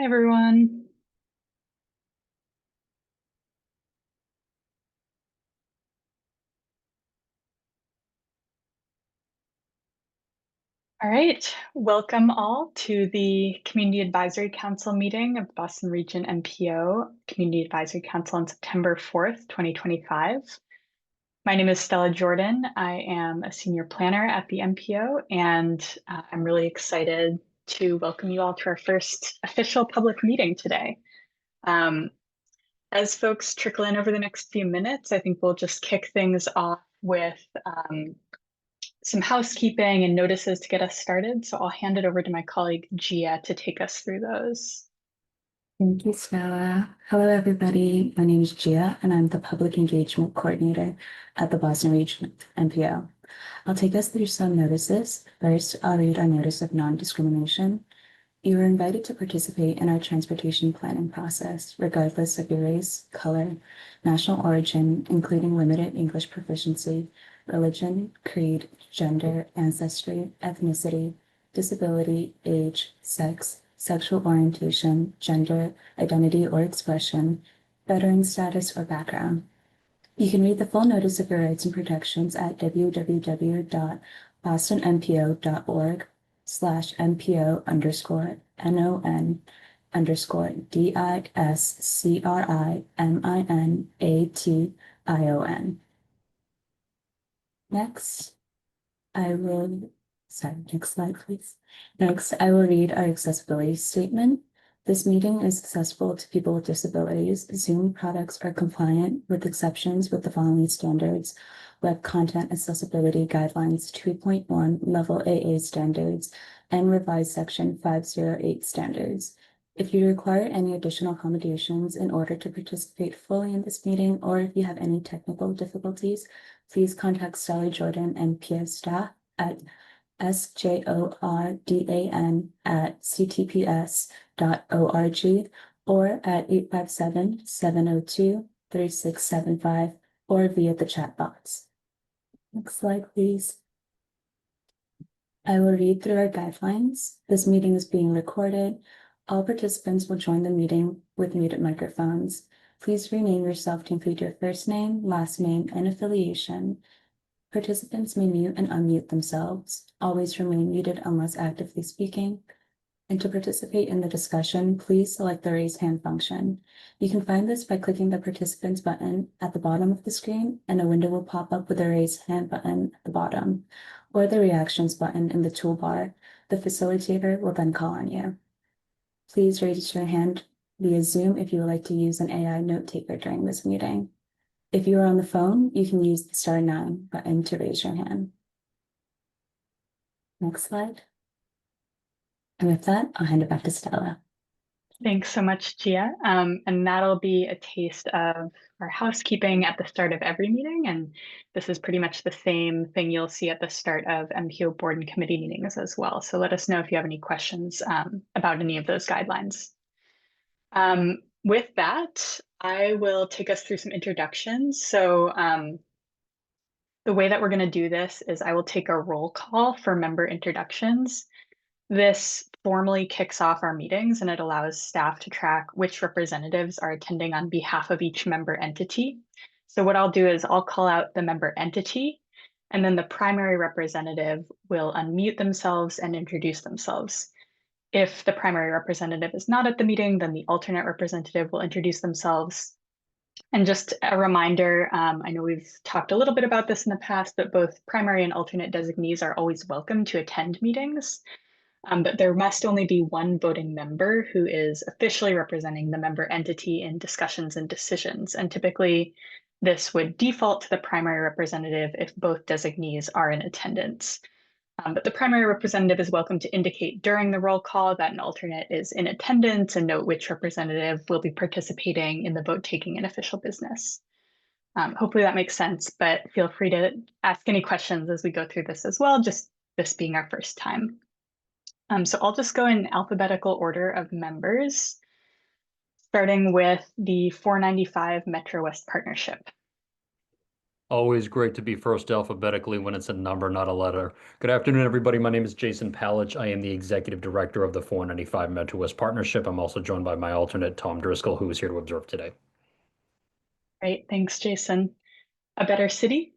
Hi, everyone. All right, welcome all to the Community Advisory Council meeting of the Boston Region MPO Community Advisory Council on September 4th, 2025. My name is Stella Jordan. I am a senior planner at the MPO, and I'm really excited to welcome you all to our first official public meeting today. As folks trickle in over the next few minutes, I think we'll just kick things off with some housekeeping and notices to get us started. So I'll hand it over to my colleague Gia to take us through those. Thank you, Stella. Hello, everybody. My name is Gia, and I'm the Public Engagement Coordinator at the Boston Region MPO. I'll take us through some notices. First, I'll read our Notice of Non-Discrimination. You are invited to participate in our transportation planning process, regardless of your race, color, national origin, including limited English proficiency, religion, creed, gender, ancestry, ethnicity, disability, age, sex, sexual orientation, gender, identity or expression, veteran status or background. You can read the full notice of your rights and protections at www.boston.mpo_NO_NDISCRIMATION. Next, next slide, please. Next, I will read our accessibility statement. This meeting is accessible to people with disabilities. Zoom products are compliant with exceptions with the following standards: Web Content Accessibility Guidelines 2.1 Level AA standards and revised Section 508 standards. If you require any additional accommodations in order to participate fully in this meeting, or if you have any technical difficulties, please contact Stella Jordan and PS staff at sjodan@ctps.org or at 857-702-3675 or via the chat box. Next slide, please. I will read through our guidelines. This meeting is being recorded. All participants will join the meeting with muted microphones. Please rename yourself to include your first name, last name, and affiliation. Participants may mute and unmute themselves. Always remain muted unless actively speaking. And to participate in the discussion, please select the raise hand function. You can find this by clicking the participants button at the bottom of the screen, and a window will pop up with the raise hand button at the bottom, or the reactions button in the toolbar. The facilitator will then call on you. Please raise your hand via Zoom if you would like to use an AI note taker during this meeting. If you are on the phone, you can use the *9 button to raise your hand. Next slide. And with that, I'll hand it back to Stella. Thanks so much, Gia. And that'll be a taste of our housekeeping at the start of every meeting. And this is pretty much the same thing you'll see at the start of MPO board and committee meetings as well. So let us know if you have any questions about any of those guidelines. With that, I will take us through some introductions. So the way that we're going to do this is I will take a roll call for member introductions. This formally kicks off our meetings and it allows staff to track which representatives are attending on behalf of each member entity. So what I'll do is I'll call out the member entity, and then the primary representative will unmute themselves and introduce themselves. If the primary representative is not at the meeting, then the alternate representative will introduce themselves. And just a reminder, I know we've talked a little bit about this in the past, but both primary and alternate designees are always welcome to attend meetings. But there must only be one voting member who is officially representing the member entity in discussions and decisions. And typically, this would default to the primary representative if both designees are in attendance. But the primary representative is welcome to indicate during the roll call that an alternate is in attendance and note which representative will be participating in the vote taking and official business. Hopefully that makes sense, but feel free to ask any questions as we go through this as well, just this being our first time. So I'll just go in alphabetical order of members, starting with the 495 Metro West Partnership. Always great to be first alphabetically when it's a number, not a letter. Good afternoon, everybody. My name is Jason Palich. I am the Executive Director of the 495 Metro West Partnership. I'm also joined by my alternate, Tom Driscoll, who is here to observe today. Great, thanks, Jason. A Better City?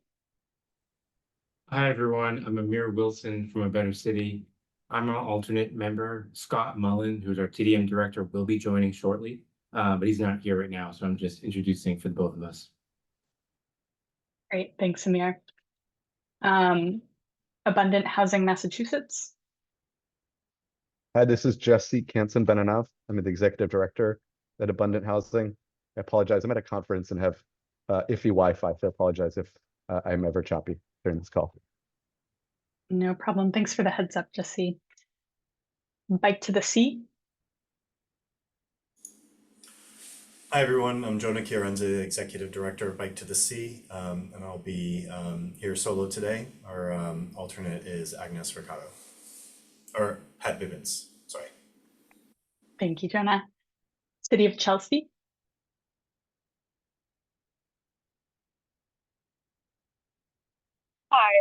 Hi, everyone. I'm Amir Wilson from A Better City. I'm our alternate member. Scott Mullen, who's our TDM director, will be joining shortly, but he's not here right now, so I'm just introducing for the both of us. Great, thanks, Amir. Abundant Housing Massachusetts? Hi, this is Jesse Canson Benanav. I'm the executive director at Abundant Housing. I apologize. I'm at a conference and have iffy Wi-Fi, so I apologize if I'm ever choppy during this call. No problem. Thanks for the heads up, Jesse. Bike to the Sea? Hi everyone, I'm Jonah Chiarenza, Executive Director of Bike to the Sea, and I'll be here solo today. Our alternate is Agnes Ricardo, or Pat Bivens, sorry. Thank you, Jonah. City of Chelsea? Hi,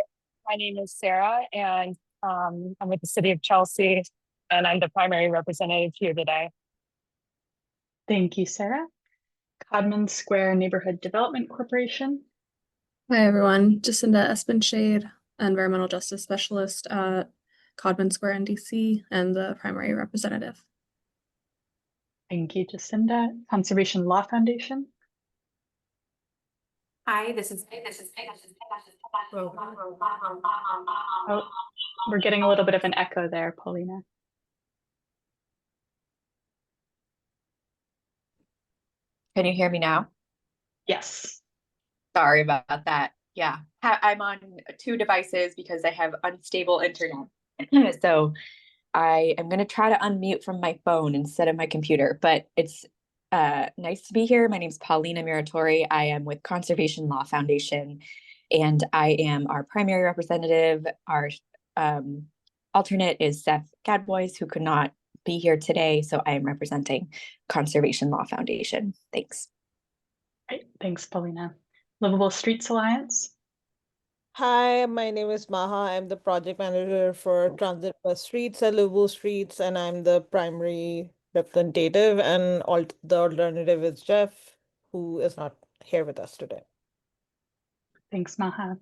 my name is Sarah, and I'm with the City of Chelsea, and I'm the primary representative here today. Thank you, Sarah. Codman Square Neighborhood Development Corporation? Hi everyone, Jacinda Espenshade, Environmental Justice Specialist at Codman Square NDC and the primary representative. Thank you, Jacinda. Conservation Law Foundation? Hi, this is Oh, we're getting a little bit of an echo there, Paulina. Can you hear me now? Yes. Sorry about that. Yeah, I'm on 2 devices because I have unstable internet. So I am going to try to unmute from my phone instead of my computer, but it's nice to be here. My name is Paulina Muratori. I am with Conservation Law Foundation, and I am our primary representative. Our alternate is Seth Gadbois, who could not be here today, so I am representing Conservation Law Foundation. Thanks. Great. Thanks, Paulina. Livable Streets Alliance? Hi, my name is Maha. I'm the project manager for Transit Bus Streets at Livable Streets, and I'm the primary representative, and the alternative is Jeff, who is not here with us today. Thanks, Maha.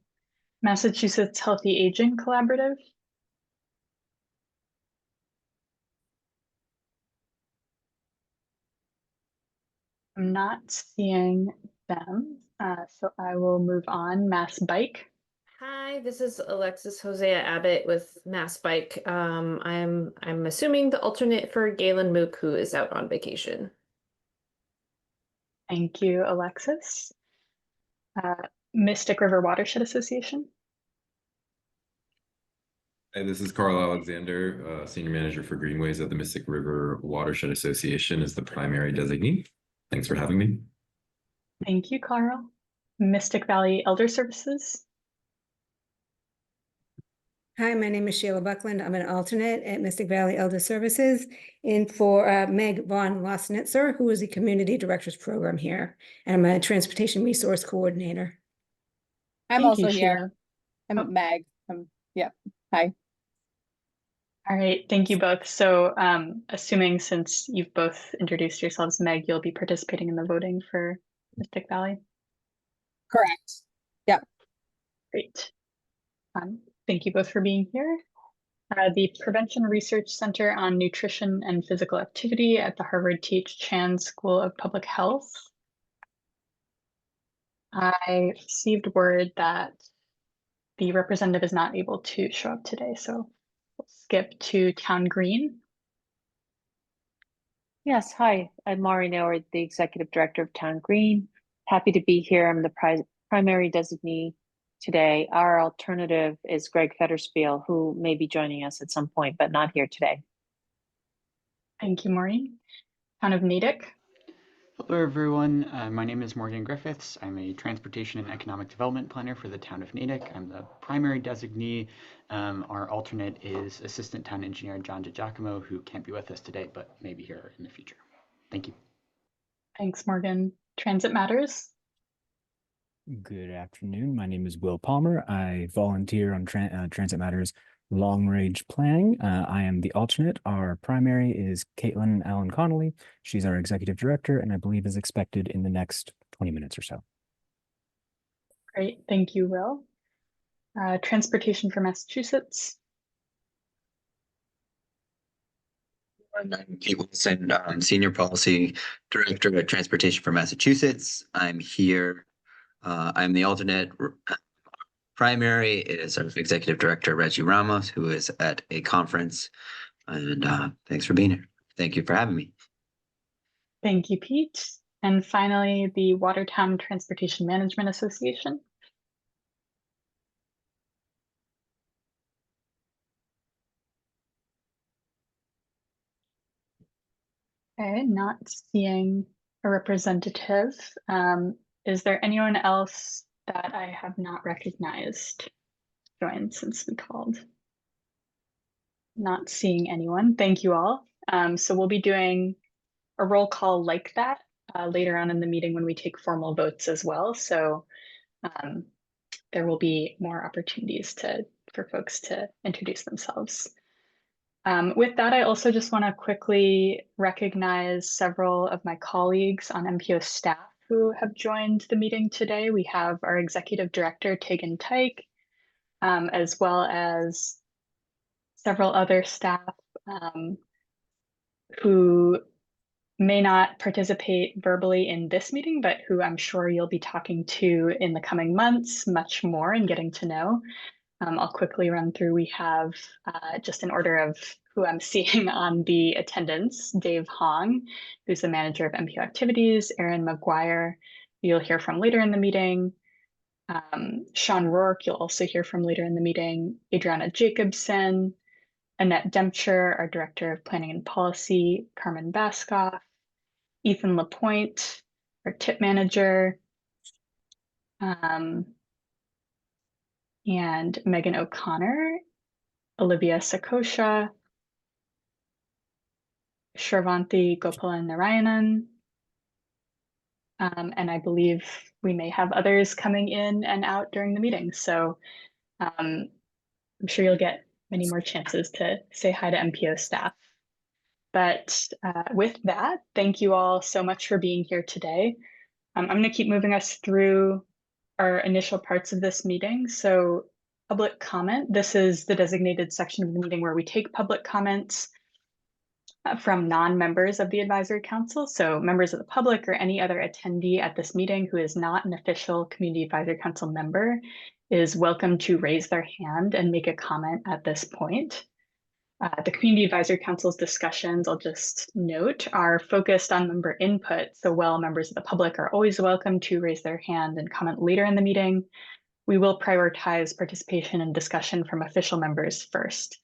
Massachusetts Healthy Aging Collaborative? I'm not seeing them, so I will move on. Mass Bike? Hi, this is Alexis Hosea Abbott with Mass Bike. I'm assuming the alternate for Galen Mook, who is out on vacation. Thank you, Alexis. Mystic River Watershed Association? Hey, this is Carl Alexander, Senior Manager for Greenways at the Mystic River Watershed Association as the primary designee. Thanks for having me. Thank you, Carl. Mystic Valley Elder Services? Hi, my name is Sheila Buckland. I'm an alternate at Mystic Valley Elder Services and for Meg Von Losnitzer, who is the Community Directors Program here. And I'm a Transportation Resource Coordinator. I'm Thank also you, here. Sheila. I'm Meg. Yep. Hi. All right, thank you both. So assuming since you've both introduced yourselves, Meg, you'll be participating in the voting for Mystic Valley? Correct. Yep. Great. Thank you both for being here. The Prevention Research Center on Nutrition and Physical Activity at the Harvard T.H. Chan School of Public Health. I received word that the representative is not able to show up today, so we'll skip to Town Green. Yes, hi, I'm Laurie Naylor, the Executive Director of Town Green. Happy to be here. I'm the primary designee today. Our alternative is Greg Fetterspiel, who may be joining us at some point, but not here today. Thank you, Maureen. Town of Natick. Hello, everyone. My name is Morgan Griffiths. I'm a Transportation and Economic Development Planner for the Town of Natick. I'm the primary designee. Our alternate is Assistant Town Engineer John DiGiacomo, who can't be with us today, but may be here in the future. Thank you. Thanks, Morgan. Transit Matters. Good afternoon. My name is Will Palmer. I volunteer on Transit Matters Long Range Planning. I am the alternate. Our primary is Caitlin Allen Connolly. She's our executive director, and I believe is expected in the next 20 minutes or so. Great, thank you, Will. Transportation for Massachusetts. I'm Pete Wilson, Senior Policy Director at Transportation for Massachusetts. I'm here. I'm the alternate. Primary is our Executive Director, Reggie Ramos, who is at a conference. And thanks for being here. Thank you for having me. Thank you, Pete. And finally, the Watertown Transportation Management Association. Okay, not seeing a representative. Is there anyone else that I have not recognized joined since we called? Not seeing anyone. Thank you all. So we'll be doing a roll call like that later on in the meeting when we take formal votes as well. So there will be more opportunities for folks to introduce themselves. With that, I also just want to quickly recognize several of my colleagues on MPO staff who have joined the meeting today. We have our Executive Director, Tegan Tyke, as well as several other staff who may not participate verbally in this meeting, but who I'm sure you'll be talking to in the coming months much more and getting to know. I'll quickly run through. We have just in order of who I'm seeing on the attendance, Dave Hong, who's the manager of MPO activities, Erin McGuire, who you'll hear from later in the meeting, Sean Rourke, you'll also hear from later in the meeting, Adriana Jacobson, Annette Dempcher, our Director of Planning and Policy, Carmen Baskoff, Ethan Lapointe, our tip manager, and Megan O'Connor, Olivia Sakosha, Shravanti Gopalan Narayanan, and I believe we may have others coming in and out during the meeting. So I'm sure you'll get many more chances to say hi to MPO staff. But with that, thank you all so much for being here today. I'm going to keep moving us through our initial parts of this meeting. So public comment, this is the designated section of the meeting where we take public comments from non-members of the advisory council. So members of the public or any other attendee at this meeting who is not an official community advisory council member is welcome to raise their hand and make a comment at this point. The Community Advisory Council's discussions, I'll just note, are focused on member input. So while members of the public are always welcome to raise their hand and comment later in the meeting, we will prioritize participation and discussion from official members first.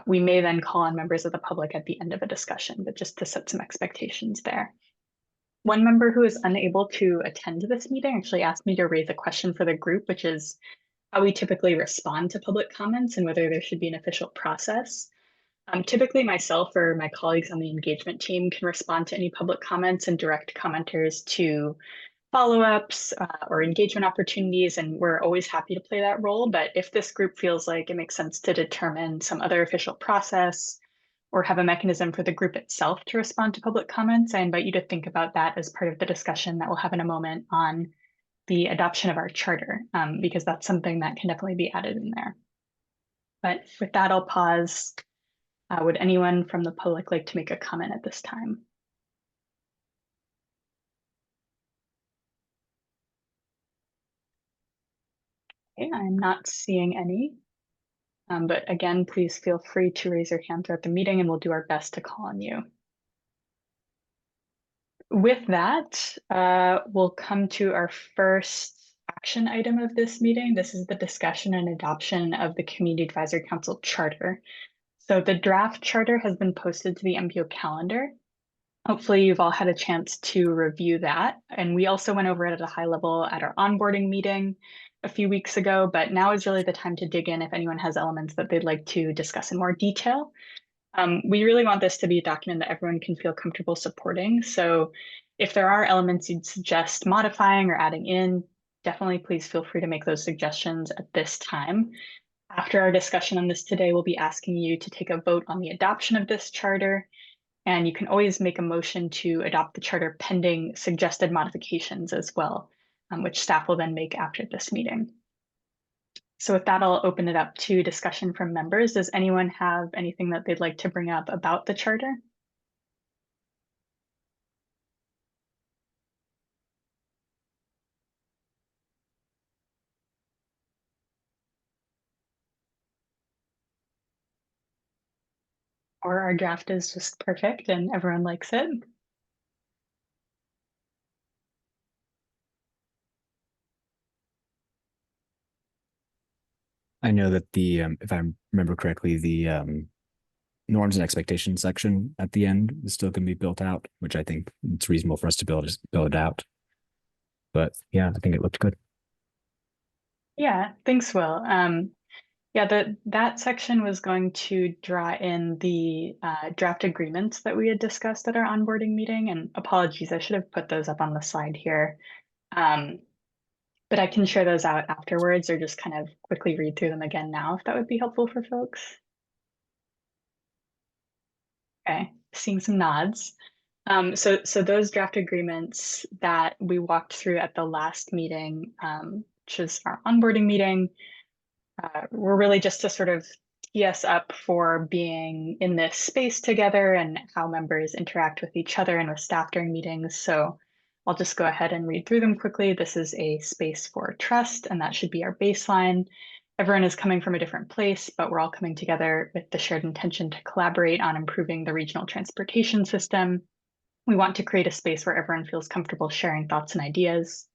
We may then call on members of the public at the end of a discussion, but just to set some expectations there. One member who is unable to attend this meeting actually asked me to raise a question for the group, which is how we typically respond to public comments and whether there should be an official process. Typically myself or my colleagues on the engagement team can respond to any public comments and direct commenters to follow-ups or engagement opportunities, and we're always happy to play that role. But if this group feels like it makes sense to determine some other official process or have a mechanism for the group itself to respond to public comments, I invite you to think about that as part of the discussion that we'll have in a moment on the adoption of our charter, because that's something that can definitely be added in there. But with that, I'll pause. Would anyone from the public like to make a comment at this time? Okay, I'm not seeing any. But again, please feel free to raise your hand throughout the meeting and we'll do our best to call on you. With that, we'll come to our first action item of this meeting. This is the discussion and adoption of the Community Advisory Council Charter. So the draft charter has been posted to the MPO calendar. Hopefully you've all had a chance to review that. And we also went over it at a high level at our onboarding meeting a few weeks ago, but now is really the time to dig in if anyone has elements that they'd like to discuss in more detail. We really want this to be a document that everyone can feel comfortable supporting. So if there are elements you'd suggest modifying or adding in, definitely please feel free to make those suggestions at this time. After our discussion on this today, we'll be asking you to take a vote on the adoption of this charter. And you can always make a motion to adopt the charter pending suggested modifications as well, which staff will then make after this meeting. So with that, I'll open it up to discussion from members. Does anyone have anything that they'd like to bring up about the charter? Or our draft is just perfect and everyone likes it? I know that the, if I remember correctly, the norms and expectations section at the end is still going to be built out, which I think it's reasonable for us to build it out. But yeah, I think it looked good. Yeah, thanks, Will. Yeah, that section was going to draw in the draft agreements that we had discussed at our onboarding meeting, and apologies, I should have put those up on the slide here. But I can share those out afterwards or just kind of quickly read through them again now, if that would be helpful for folks. Okay, seeing some nods. So those draft agreements that we walked through at the last meeting, which is our onboarding meeting, were really just to sort of tee us up for being in this space together and how members interact with each other and with staff during meetings. So I'll just go ahead and read through them quickly. This is a space for trust, and that should be our baseline. Everyone is coming from a different place, but we're all coming together with the shared intention to collaborate on improving the regional transportation system. We want to create a space where everyone feels comfortable sharing thoughts and ideas.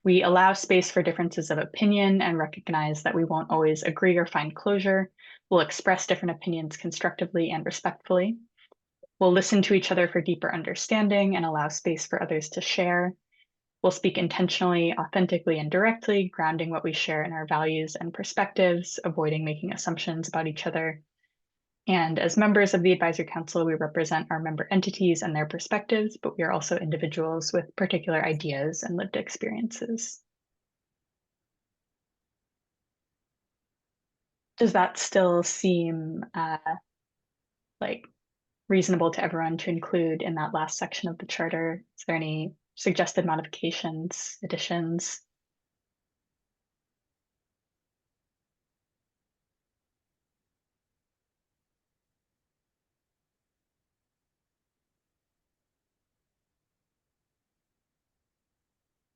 We allow space for differences of opinion and recognize that we won't always agree or find closure. We'll express different opinions constructively and respectfully. We'll listen to each other for deeper understanding and allow space for others to share. We'll speak intentionally, authentically, and directly, grounding what we share in our values and perspectives, avoiding making assumptions about each other. And as members of the Advisory Council, we represent our member entities and their perspectives, but we are also individuals with particular ideas and lived experiences. Does that still seem like reasonable to everyone to include in that last section of the charter? Is there any suggested modifications, additions?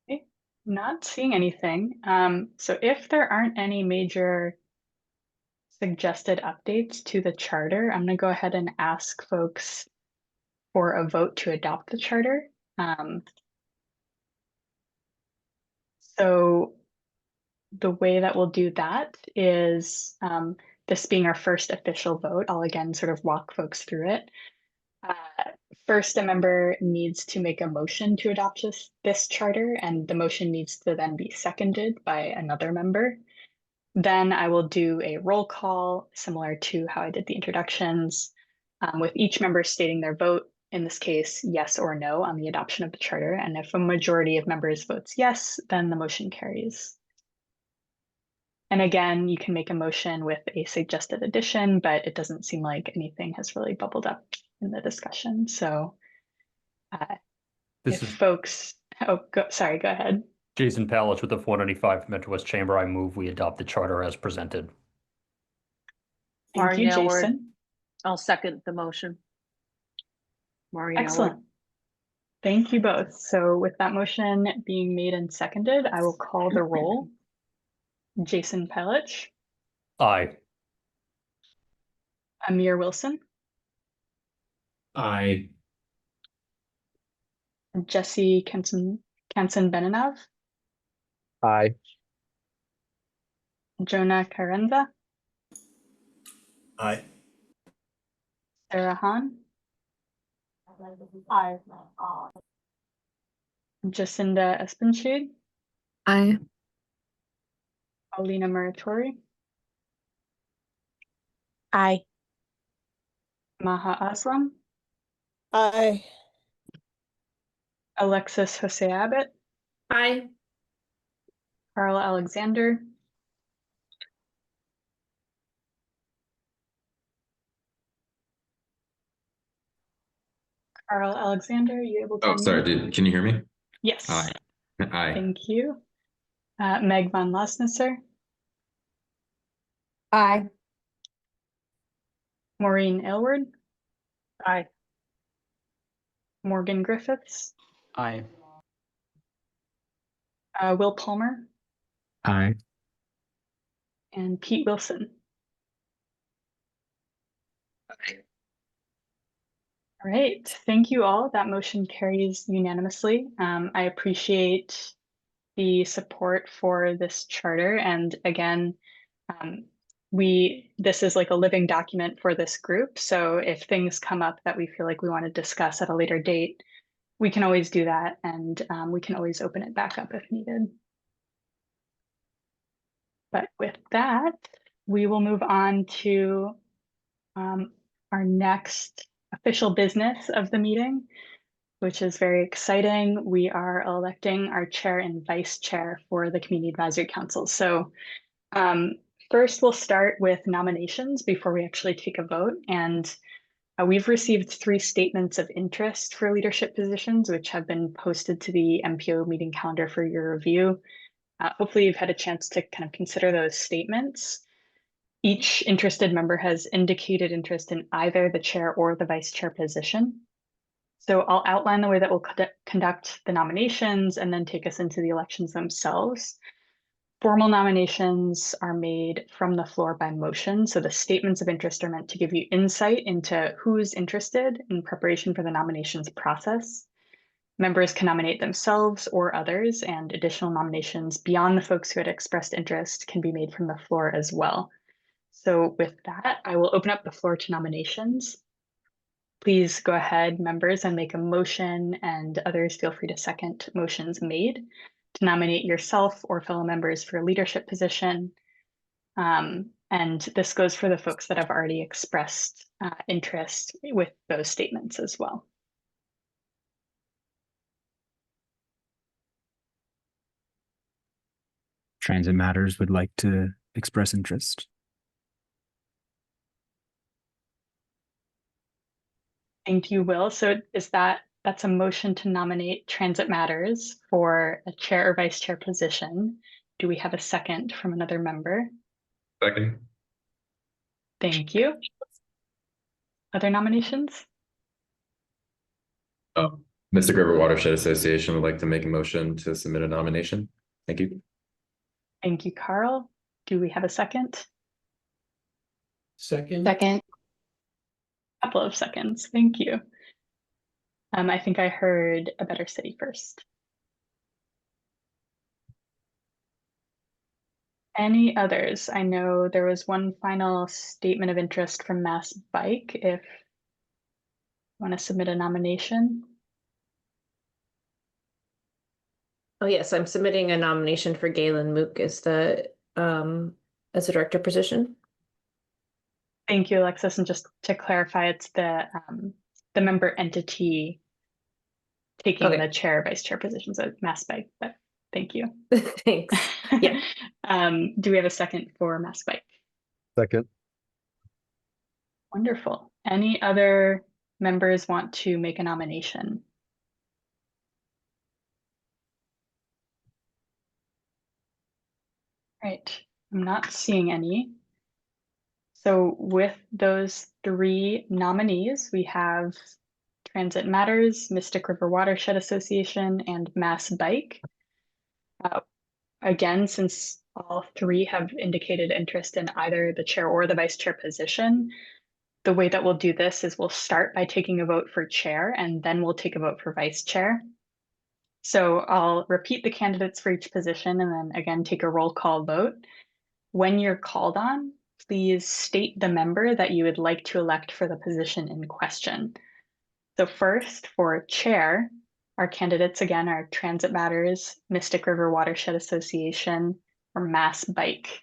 Okay, not seeing anything. So if there aren't any major suggested updates to the charter, I'm going to go ahead and ask folks for a vote to adopt the charter. So the way that we'll do that is this being our first official vote, I'll again sort of walk folks through it. First, a member needs to make a motion to adopt this charter, and the motion needs to then be seconded by another member. Then I will do a roll call similar to how I did the introductions, with each member stating their vote, in this case, yes or no on the adoption of the charter. And if a majority of members votes yes, then the motion carries. And again, you can make a motion with a suggested addition, but it doesn't seem like anything has really bubbled up in the discussion. So This if is folks, sorry, go ahead. Jason Palich with the 495 Metro West Chamber. I move we adopt the charter as presented. Thank you, Maureen Elward. Jason. I'll second the motion. Maureen Elward. Excellent. Thank you both. So with that motion being made and seconded, I will call the roll. Jason Palich, Aye. Amir Wilson, Aye. Jesse Kansan-Benanav, Aye. Jonah Carenza, Aye. Sarah Hahn, Aye. Jacinda Espenshade, Aye. Alina Muratori, Aye. Maha Aslam, Aye. Alexis Jose Abbott, Aye. Carl Alexander, Carl Alexander, you able to Oh, sorry, unmute? can you hear me? Yes. Aye. Aye. Thank you. Meg von Losnisser, Aye. Maureen Aylward. Aye. Morgan Griffiths, Aye. Will Palmer, Aye. and Pete Wilson. All right, thank you all. That motion carries unanimously. I appreciate the support for this charter. And again, this is like a living document for this group. So if things come up that we feel like we want to discuss at a later date, we can always do that, and we can always open it back up if needed. But with that, we will move on to our next official business of the meeting, which is very exciting. We are electing our chair and vice chair for the Community Advisory Council. So first, we'll start with nominations before we actually take a vote. And we've received 3 statements of interest for leadership positions, which have been posted to the MPO meeting calendar for your review. Hopefully you've had a chance to kind of consider those statements. Each interested member has indicated interest in either the chair or the vice chair position. So I'll outline the way that we'll conduct the nominations and then take us into the elections themselves. Formal nominations are made from the floor by motion. So the statements of interest are meant to give you insight into who's interested in preparation for the nominations process. Members can nominate themselves or others, and additional nominations beyond the folks who had expressed interest can be made from the floor as well. So with that, I will open up the floor to nominations. Please go ahead, members, and make a motion, and others feel free to second motions made to nominate yourself or fellow members for a leadership position. And this goes for the folks that have already expressed interest with those statements as well. Transit Matters would like to express interest. Thank you, Will. So that's a motion to nominate Transit Matters for a chair or vice chair position. Do we have a second from another member? Second. Thank you. Other nominations? Oh, Mystic River Watershed Association would like to make a motion to submit a nomination. Thank you. Thank you, Carl. Do we have a second? Second. Second. Couple of seconds. Thank you. I think I heard A Better City first. Any others? I know there was one final statement of interest from Mass Bike. If you want to submit a nomination. Oh yes, I'm submitting a nomination for Galen Mook as the director position. Thank you, Alexis. And just to clarify, it's the member entity taking the chair, vice chair positions at Mass Bike, but thank you. Thanks. Yeah. Do we have a second for Mass Bike? Second. Wonderful. Any other members want to make a nomination? Right, I'm not seeing any. So with those 3 nominees, we have Transit Matters, Mystic River Watershed Association, and Mass Bike. Again, since all 3 have indicated interest in either the chair or the vice chair position, the way that we'll do this is we'll start by taking a vote for chair, and then we'll take a vote for vice chair. So I'll repeat the candidates for each position and then again take a roll call vote. When you're called on, please state the member that you would like to elect for the position in question. So first, for chair, our candidates again are Transit Matters, Mystic River Watershed Association, or Mass Bike.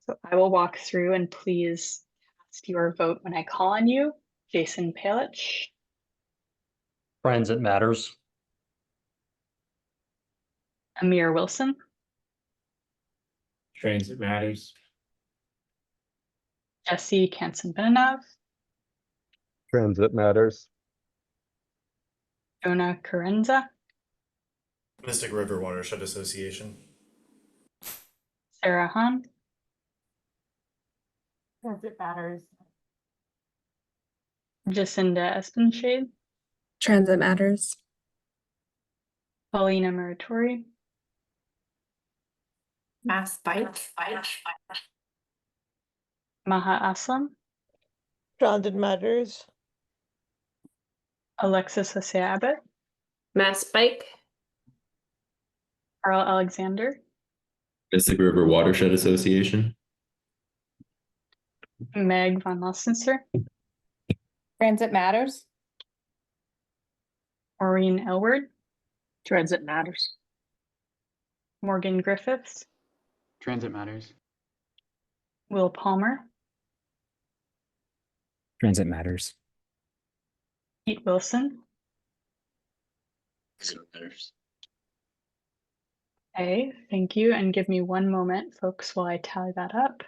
So I will walk through, and please cast your vote when I call on you. Jason Palich. Transit Matters. Amir Wilson. Transit Matters. Jesse Kansan-Benanav, Transit Matters. Jonah Carenza, Mystic River Watershed Association. Sarah Hahn, Transit Matters. Jacinda Espenshade, Transit Matters. Paulina Muratori, Mass Bike. Maha Aslam, Transit Matters. Alexis Hosea Abbott, Mass Bike. Carl Alexander, Mystic River Watershed Association. Meg Von Lossenser, Transit Matters. Maureen Elward, Transit Matters. Morgan Griffiths, Transit Matters. Will Palmer, Transit Matters. Pete Wilson. Transit Matters. Okay, thank you. And give me one moment, folks, while I tally that up.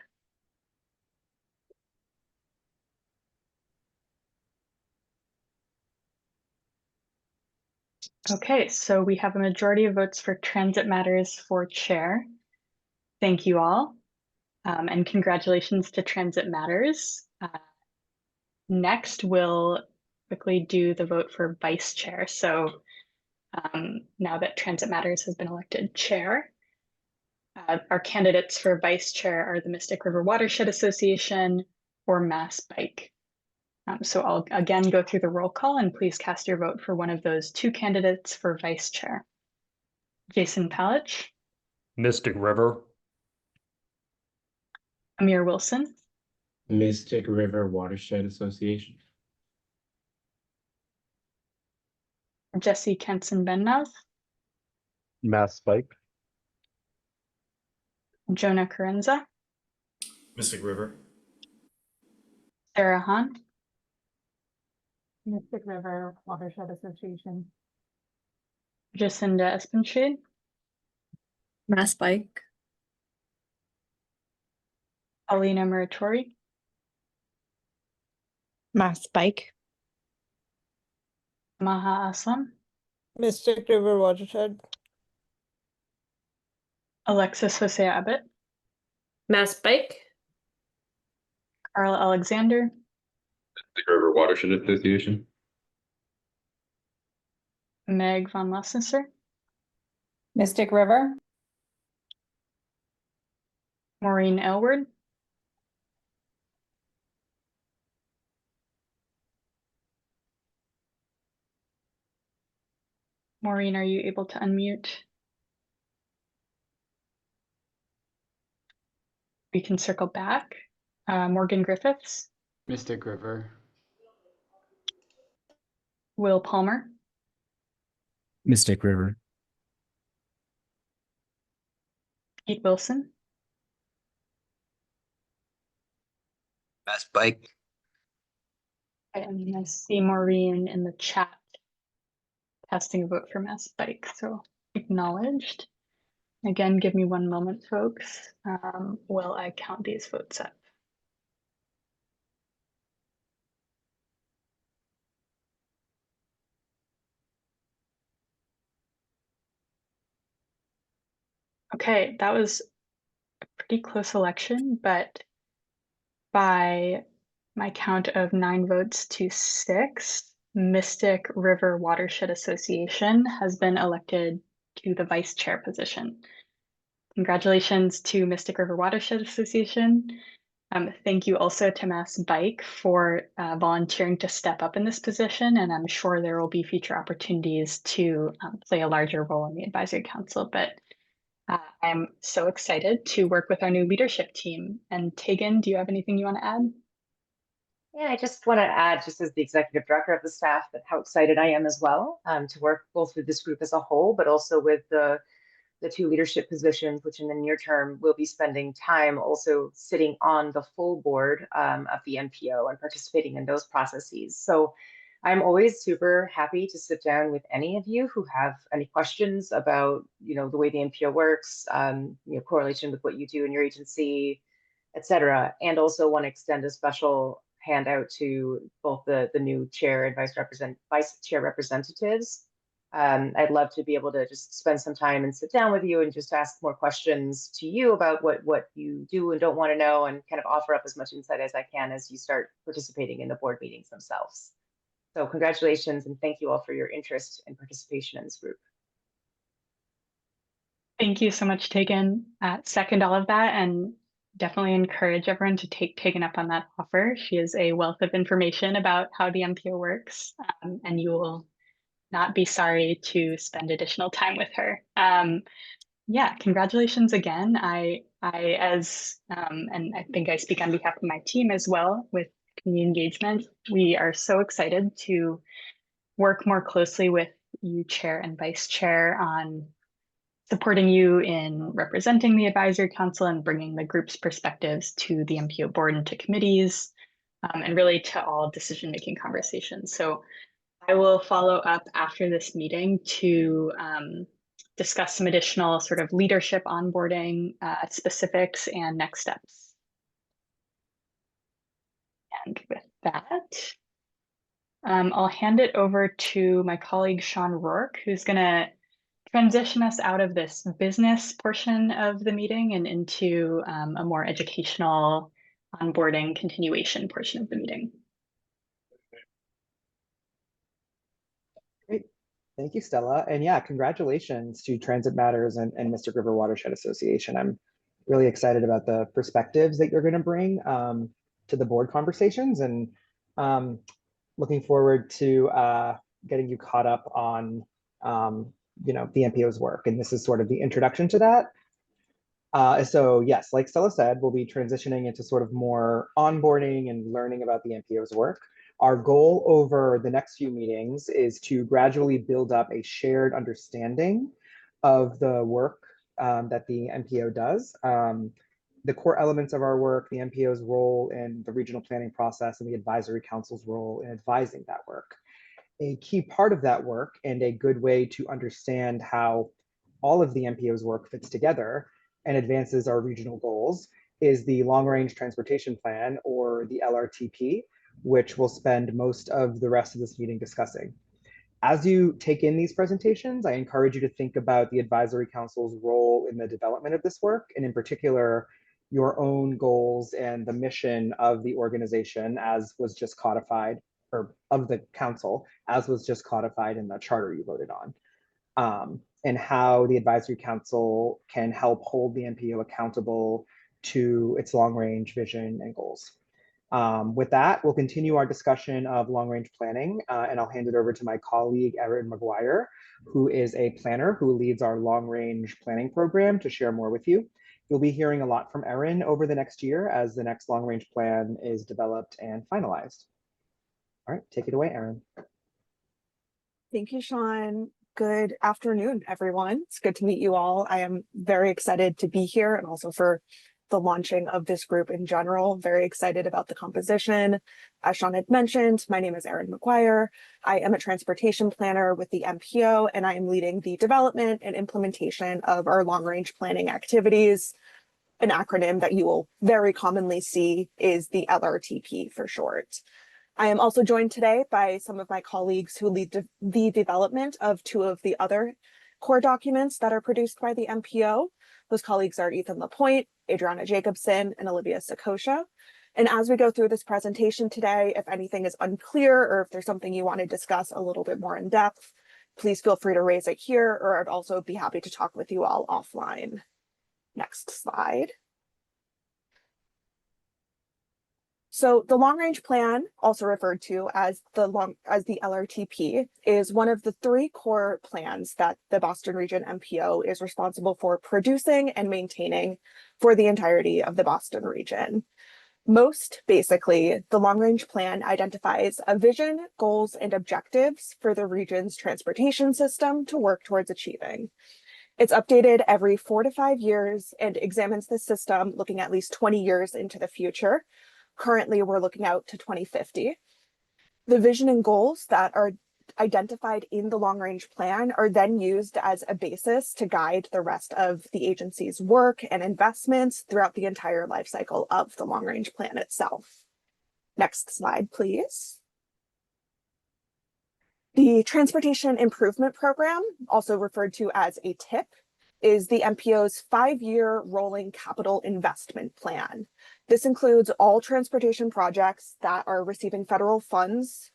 Okay, so we have a majority of votes for Transit Matters for chair. Thank you all. And congratulations to Transit Matters. Next, we'll quickly do the vote for vice chair. So now that Transit Matters has been elected chair, our candidates for vice chair are the Mystic River Watershed Association or Mass Bike. So I'll again go through the roll call and please cast your vote for one of those two candidates for vice chair. Jason Palich, Mystic River. Amir Wilson, Mystic River Watershed Association. Jesse Kansan-Benanav, Mass Bike. Jonah Carenza, Mystic River. Sarah Hahn, Mystic River Watershed Association. Jacinda Espenshade, Mass Bike. Paulina Muratori, Mass Bike. Maha Aslam, Mystic River Watershed. Alexis Hosea Abbott, Mass Bike. Carl Alexander, Mystic River Watershed Association. Meg Von Lossenser, Mystic River. Maureen Elward, Maureen, are you able to unmute? We can circle back. Morgan Griffiths, Mystic River. Will Palmer, Mystic River. Pete Wilson, Mass Bike. and I see Maureen in the chat casting a vote for Mass Bike, so acknowledged. Again, give me one moment, folks, while I count these votes up. Okay, that was a pretty close election, but by my count of 9 votes to 6, Mystic River Watershed Association has been elected to the vice chair position. Congratulations to Mystic River Watershed Association. Thank you also to Mass Bike for volunteering to step up in this position, and I'm sure there will be future opportunities to play a larger role in the advisory council, but I'm so excited to work with our new leadership team. And Tegan, do you have anything you want to add? Yeah, I just want to add, just as the executive director of the staff, that how excited I am as well to work both with this group as a whole, but also with the two leadership positions, which in the near term will be spending time also sitting on the full board of the MPO and participating in those processes. So I'm always super happy to sit down with any of you who have any questions about, the way the MPO works, correlation with what you do in your agency, et cetera. And also want to extend a special handout to both the new chair and vice chair representatives. I'd love to be able to just spend some time and sit down with you and just ask more questions to you about what you do and don't want to know, and kind of offer up as much insight as I can as you start participating in the board meetings themselves. So congratulations, and thank you all for your interest and participation in this group. Thank you so much, Tegan. Second all of that, and definitely encourage everyone to take Tegan up on that offer. She is a wealth of information about how the MPO works, and you will not be sorry to spend additional time with her. Yeah, congratulations again. And I think I speak on behalf of my team as well with community engagement. We are so excited to work more closely with you, Chair and Vice Chair, on supporting you in representing the Advisory Council and bringing the group's perspectives to the MPO board and to committees, and really to all decision-making conversations. So I will follow up after this meeting to discuss some additional sort of leadership onboarding specifics and next steps. And with that, I'll hand it over to my colleague, Sean Rourke, who's going to transition us out of this business portion of the meeting and into a more educational onboarding continuation portion of the meeting. Great. Thank you, Stella. And yeah, congratulations to Transit Matters and Mystic River Watershed Association. I'm really excited about the perspectives that you're going to bring to the board conversations, and looking forward to getting you caught up on the MPO's work. And this is sort of the introduction to that. So yes, like Stella said, we'll be transitioning into sort of more onboarding and learning about the MPO's work. Our goal over the next few meetings is to gradually build up a shared understanding of the work that the MPO does. The core elements of our work, the MPO's role in the regional planning process, and the advisory council's role in advising that work. A key part of that work, and a good way to understand how all of the MPO's work fits together and advances our regional goals, is the Long Range Transportation Plan, or the LRTP, which we'll spend most of the rest of this meeting discussing. As you take in these presentations, I encourage you to think about the Advisory Council's role in the development of this work, and in particular, your own goals and the mission of the organization, as was just codified, or of the council, as was just codified in the charter you voted on, and how the Advisory Council can help hold the MPO accountable to its long-range vision and goals. With that, we'll continue our discussion of long-range planning, and I'll hand it over to my colleague, Erin McGuire, who is a planner who leads our long-range planning program, to share more with you. You'll be hearing a lot from Erin over the next year as the next long-range plan is developed and finalized. All right, take it away, Erin. Thank you, Sean. Good afternoon, everyone. It's good to meet you all. I am very excited to be here, and also for the launching of this group in general. Very excited about the composition. As Sean had mentioned, my name is Erin McGuire. I am a transportation planner with the MPO, and I am leading the development and implementation of our long-range planning activities. An acronym that you will very commonly see is the LRTP for short. I am also joined today by some of my colleagues who lead the development of two of the other core documents that are produced by the MPO. Those colleagues are Ethan Lapointe, Adriana Jacobson, and Olivia Sakosha. And as we go through this presentation today, if anything is unclear, or if there's something you want to discuss a little bit more in depth, please feel free to raise it here, or I'd also be happy to talk with you all offline. Next slide. So the long range plan, also referred to as the LRTP, is one of the three core plans that the Boston Region MPO is responsible for producing and maintaining for the entirety of the Boston region. Most basically, the long range plan identifies a vision, goals, and objectives for the region's transportation system to work towards achieving. It's updated every 4 to 5 years and examines the system looking at least 20 years into the future. Currently, we're looking out to 2050. The vision and goals that are identified in the long range plan are then used as a basis to guide the rest of the agency's work and investments throughout the entire life cycle of the long range plan itself. Next slide, please. The Transportation Improvement Program, also referred to as a TIP, is the MPO's 5-year rolling capital investment plan. This includes all transportation projects that are receiving federal funds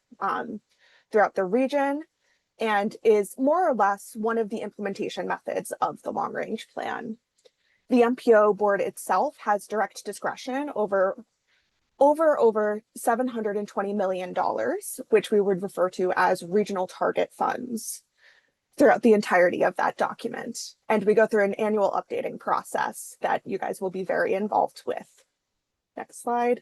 throughout the region and is more or less one of the implementation methods of the long range plan. The MPO board itself has direct discretion over $720 million, which we would refer to as regional target funds throughout the entirety of that document. And we go through an annual updating process that you guys will be very involved with. Next slide.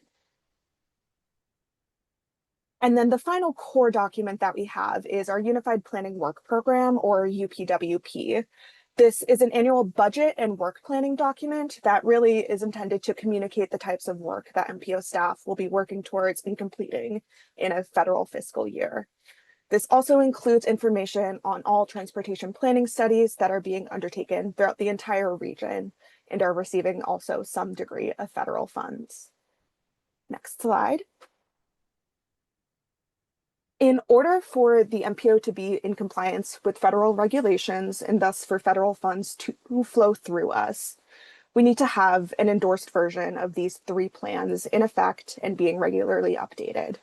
And then the final core document that we have is our Unified Planning Work Program, or UPWP. This is an annual budget and work planning document that really is intended to communicate the types of work that MPO staff will be working towards and completing in a federal fiscal year. This also includes information on all transportation planning studies that are being undertaken throughout the entire region and are receiving also some degree of federal funds. Next slide. In order for the MPO to be in compliance with federal regulations and thus for federal funds to flow through us, we need to have an endorsed version of these 3 plans in effect and being regularly updated.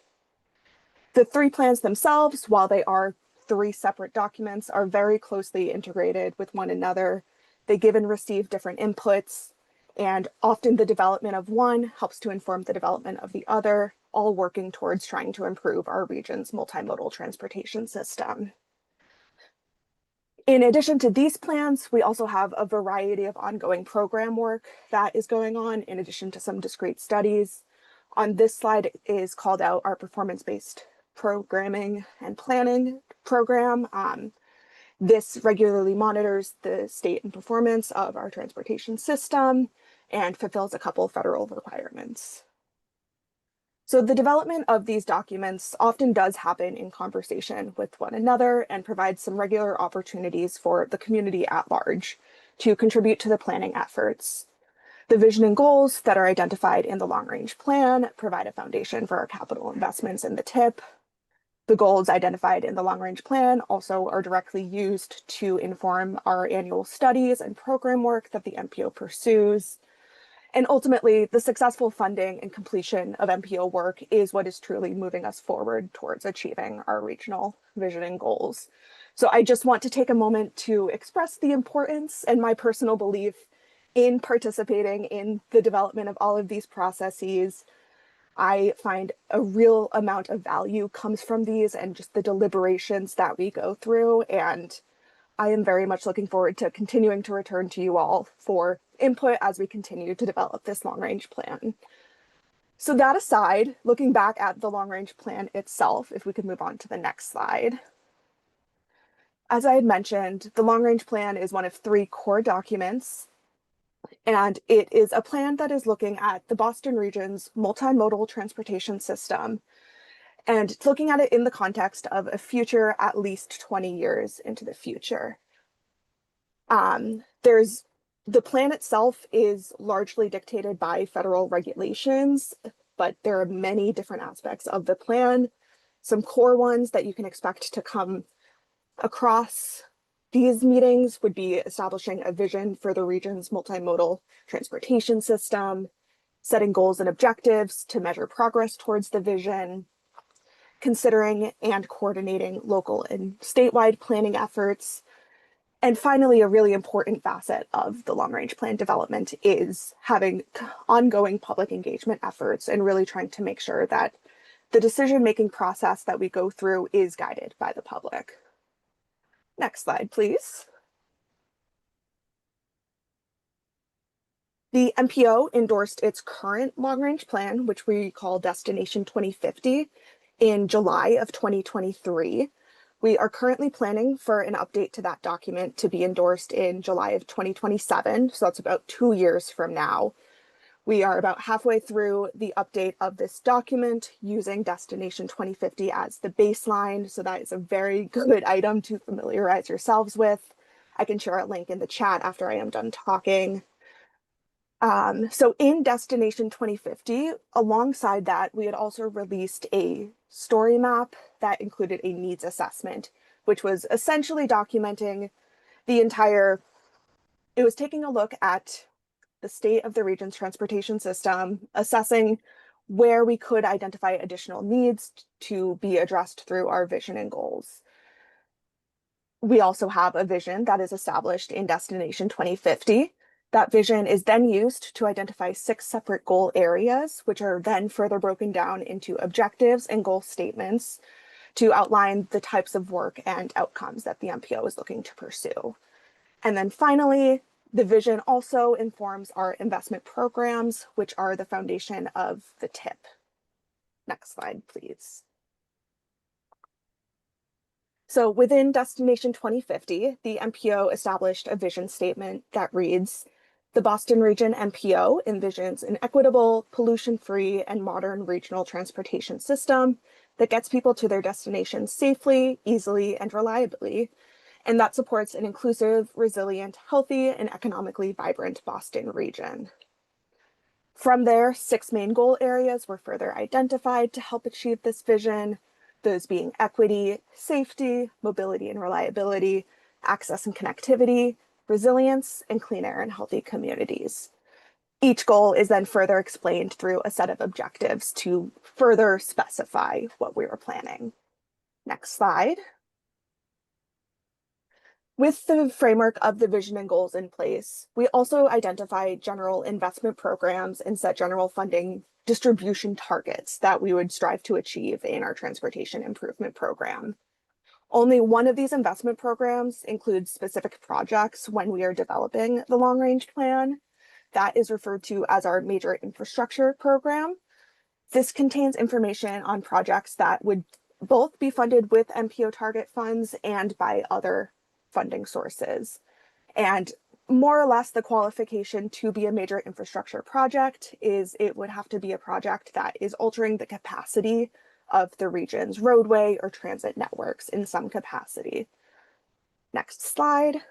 The 3 plans themselves, while they are 3 separate documents, are very closely integrated with one another. They give and receive different inputs, and often the development of one helps to inform the development of the other, all working towards trying to improve our region's multimodal transportation system. In addition to these plans, we also have a variety of ongoing program work that is going on, in addition to some discrete studies. On this slide is called out our performance-based programming and planning program. This regularly monitors the state and performance of our transportation system and fulfills a couple federal requirements. So the development of these documents often does happen in conversation with one another and provides some regular opportunities for the community at large to contribute to the planning efforts. The vision and goals that are identified in the long-range plan provide a foundation for our capital investments in the TIP. The goals identified in the long-range plan also are directly used to inform our annual studies and program work that the MPO pursues. And ultimately, the successful funding and completion of MPO work is what is truly moving us forward towards achieving our regional vision and goals. So I just want to take a moment to express the importance and my personal belief in participating in the development of all of these processes. I find a real amount of value comes from these and just the deliberations that we go through. And I am very much looking forward to continuing to return to you all for input as we continue to develop this long-range plan. So that aside, looking back at the long-range plan itself, if we could move on to the next slide. As I had mentioned, the long-range plan is one of 3 core documents, and it is a plan that is looking at the Boston region's multimodal transportation system and looking at it in the context of a future at least 20 years into the future. The plan itself is largely dictated by federal regulations, but there are many different aspects of the plan. Some core ones that you can expect to come across these meetings would be establishing a vision for the region's multimodal transportation system, setting goals and objectives to measure progress towards the vision, considering and coordinating local and statewide planning efforts. And finally, a really important facet of the long-range plan development is having ongoing public engagement efforts and really trying to make sure that the decision-making process that we go through is guided by the public. Next slide, please. The MPO endorsed its current long-range plan, which we call Destination 2050, in July of 2023. We are currently planning for an update to that document to be endorsed in July of 2027, so that's about 2 years from now. We are about halfway through the update of this document using Destination 2050 as the baseline. So that is a very good item to familiarize yourselves with. I can share a link in the chat after I am done talking. So in Destination 2050, alongside that, we had also released a story map that included a needs assessment, which was essentially documenting the entire, it was taking a look at the state of the region's transportation system, assessing where we could identify additional needs to be addressed through our vision and goals. We also have a vision that is established in Destination 2050. That vision is then used to identify 6 separate goal areas, which are then further broken down into objectives and goal statements to outline the types of work and outcomes that the MPO is looking to pursue. And then finally, the vision also informs our investment programs, which are the foundation of the TIP. Next slide, please. So within Destination 2050, the MPO established a vision statement that reads, "The Boston Region MPO envisions an equitable, pollution-free, and modern regional transportation system that gets people to their destinations safely, easily, and reliably, and that supports an inclusive, resilient, healthy, and economically vibrant Boston region." From there, 6 main goal areas were further identified to help achieve this vision, those being equity, safety, mobility and reliability, access and connectivity, resilience, and clean air and healthy communities. Each goal is then further explained through a set of objectives to further specify what we were planning. Next slide. With the framework of the vision and goals in place, we also identify general investment programs and set general funding distribution targets that we would strive to achieve in our transportation improvement program. Only one of these investment programs includes specific projects when we are developing the long-range plan. That is referred to as our major infrastructure program. This contains information on projects that would both be funded with MPO target funds and by other funding sources. And more or less the qualification to be a major infrastructure project is it would have to be a project that is altering the capacity of the region's roadway or transit networks in some capacity. Next slide.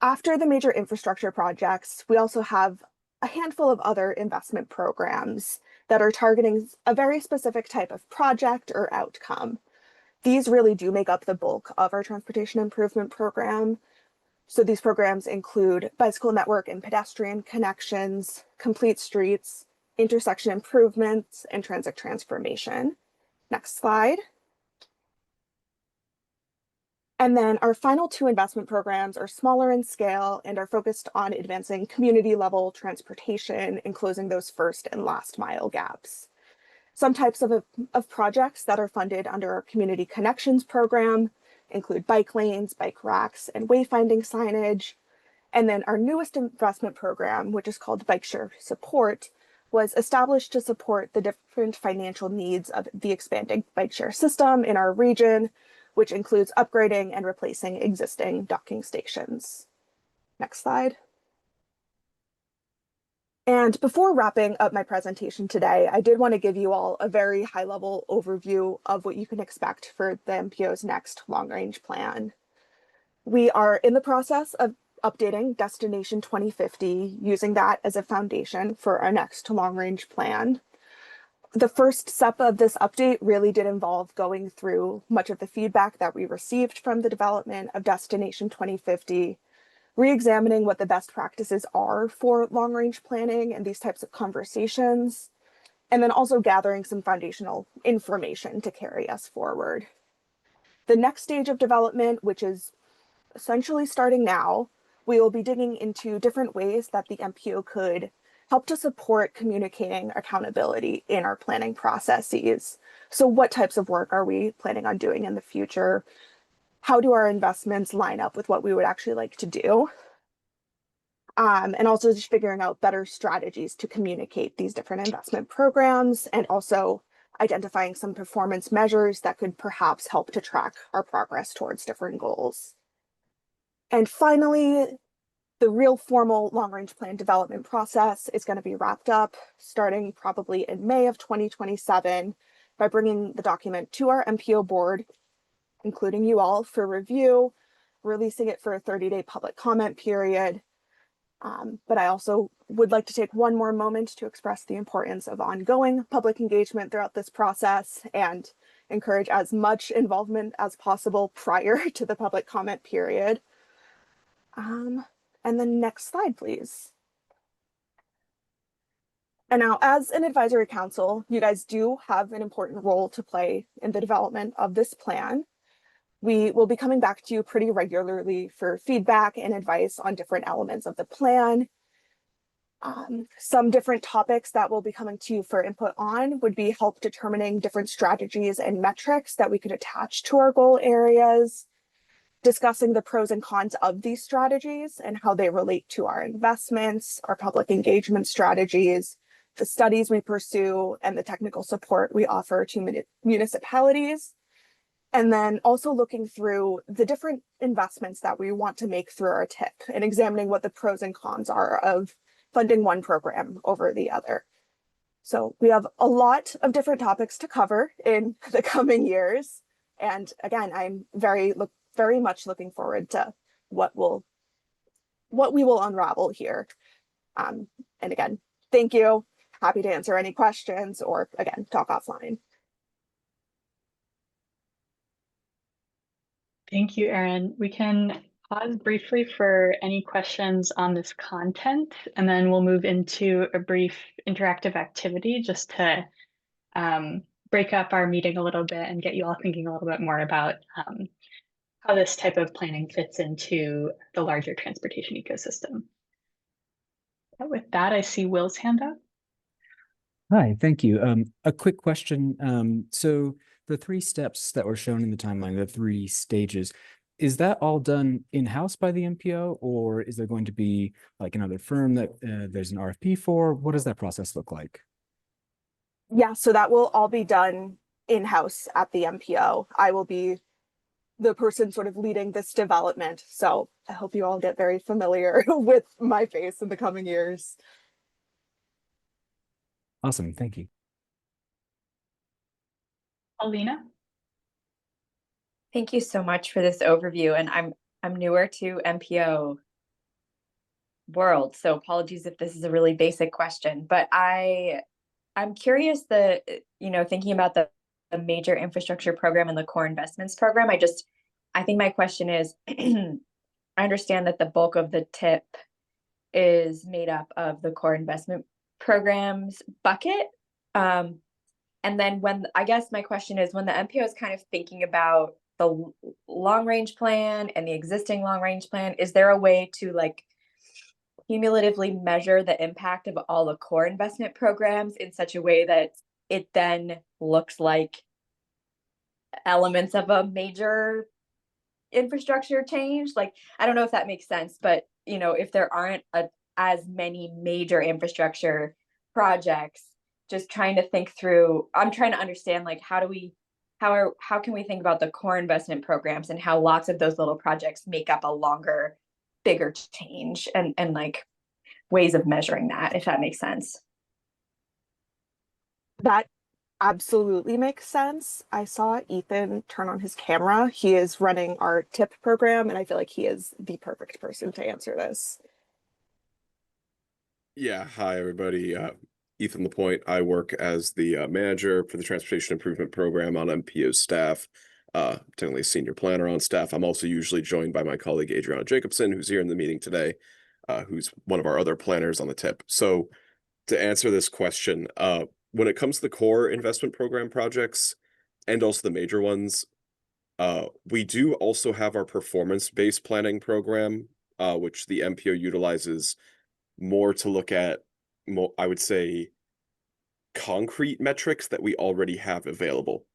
After the major infrastructure projects, we also have a handful of other investment programs that are targeting a very specific type of project or outcome. These really do make up the bulk of our transportation improvement program. So these programs include bicycle network and pedestrian connections, complete streets, intersection improvements, and transit transformation. Next slide. And then our final 2 investment programs are smaller in scale and are focused on advancing community level transportation and closing those first and last mile gaps. Some types of projects that are funded under our Community Connections program include bike lanes, bike racks, and wayfinding signage. And then our newest investment program, which is called Bike Share Support, was established to support the different financial needs of the expanding bike share system in our region, which includes upgrading and replacing existing docking stations. Next slide. And before wrapping up my presentation today, I did want to give you all a very high-level overview of what you can expect for the MPO's next long-range plan. We are in the process of updating Destination 2050, using that as a foundation for our next long-range plan. The first step of this update really did involve going through much of the feedback that we received from the development of Destination 2050, re-examining what the best practices are for long-range planning and these types of conversations, and then also gathering some foundational information to carry us forward. The next stage of development, which is essentially starting now, we will be digging into different ways that the MPO could help to support communicating accountability in our planning processes. So what types of work are we planning on doing in the future? How do our investments line up with what we would actually like to do? And also just figuring out better strategies to communicate these different investment programs, and also identifying some performance measures that could perhaps help to track our progress towards different goals. And finally, The real formal long-range plan development process is going to be wrapped up starting probably in May of 2027 by bringing the document to our MPO board, including you all, for review, releasing it for a 30-day public comment period. But I also would like to take one more moment to express the importance of ongoing public engagement throughout this process and encourage as much involvement as possible prior to the public comment period. And then next slide, please. And now, as an advisory council, you guys do have an important role to play in the development of this plan. We will be coming back to you pretty regularly for feedback and advice on different elements of the plan. Some different topics that will be coming to you for input on would be help determining different strategies and metrics that we could attach to our goal areas, discussing the pros and cons of these strategies and how they relate to our investments, our public engagement strategies, the studies we pursue, and the technical support we offer to municipalities. And then also looking through the different investments that we want to make through our TIP and examining what the pros and cons are of funding one program over the other. So we have a lot of different topics to cover in the coming years. And again, I'm very much looking forward to what we will unravel here. And again, thank you. Happy to answer any questions or again, talk offline. Thank you, Erin. We can pause briefly for any questions on this content, and then we'll move into a brief interactive activity just to break up our meeting a little bit and get you all thinking a little bit more about how this type of planning fits into the larger transportation ecosystem. But with that, I see Will's hand up. Hi, thank you. A quick question. So the 3 steps that were shown in the timeline, the 3 stages, is that all done in-house by the MPO, or is there going to be like another firm that there's an RFP for? What does that process look like? Yeah, so that will all be done in-house at the MPO. I will be the person sort of leading this development. So I hope you all get very familiar with my face in the coming years. Awesome, thank you. Alina? Thank you so much for this overview. And I'm newer to MPO world, so apologies if this is a really basic question, but I'm curious thinking about the major infrastructure program and the core investments program. I think my question is, I understand that the bulk of the TIP is made up of the core investment programs bucket. And then I guess my question is, when the MPO is kind of thinking about the long range plan and the existing long range plan, is there a way to like cumulatively measure the impact of all the core investment programs in such a way that it then looks like elements of a major infrastructure change? Like, I don't know if that makes sense, but if there aren't as many major infrastructure projects, just trying to think through, I'm trying to understand like how can we think about the core investment programs and how lots of those little projects make up a longer, bigger change, and like ways of measuring that, if that makes sense. That absolutely makes sense. I saw Ethan turn on his camera. He is running our TIP program, and I feel like he is the perfect person to answer this. Yeah, hi everybody. Ethan Lapointe. I work as the manager for the Transportation Improvement Program on MPO's staff. Technically a senior planner on staff. I'm also usually joined by my colleague Adriana Jacobson, who's here in the meeting today, who's one of our other planners on the TIP. So to answer this question, when it comes to the core investment program projects and also the major ones, we do also have our performance-based planning program, which the MPO utilizes more to look at, I would say, concrete metrics that we already have available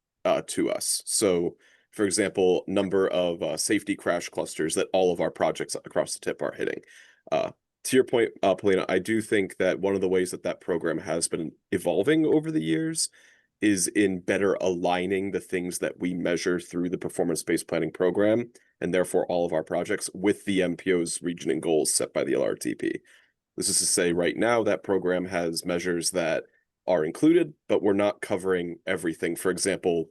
to us. So, for example, number of safety crash clusters that all of our projects across the TIP are hitting. To your point, Polina, I do think that one of the ways that program has been evolving over the years is in better aligning the things that we measure through the performance-based planning program, and therefore all of our projects, with the MPO's region and goals set by the LRTP. This is to say, right now, that program has measures that are included, but we're not covering everything. For example,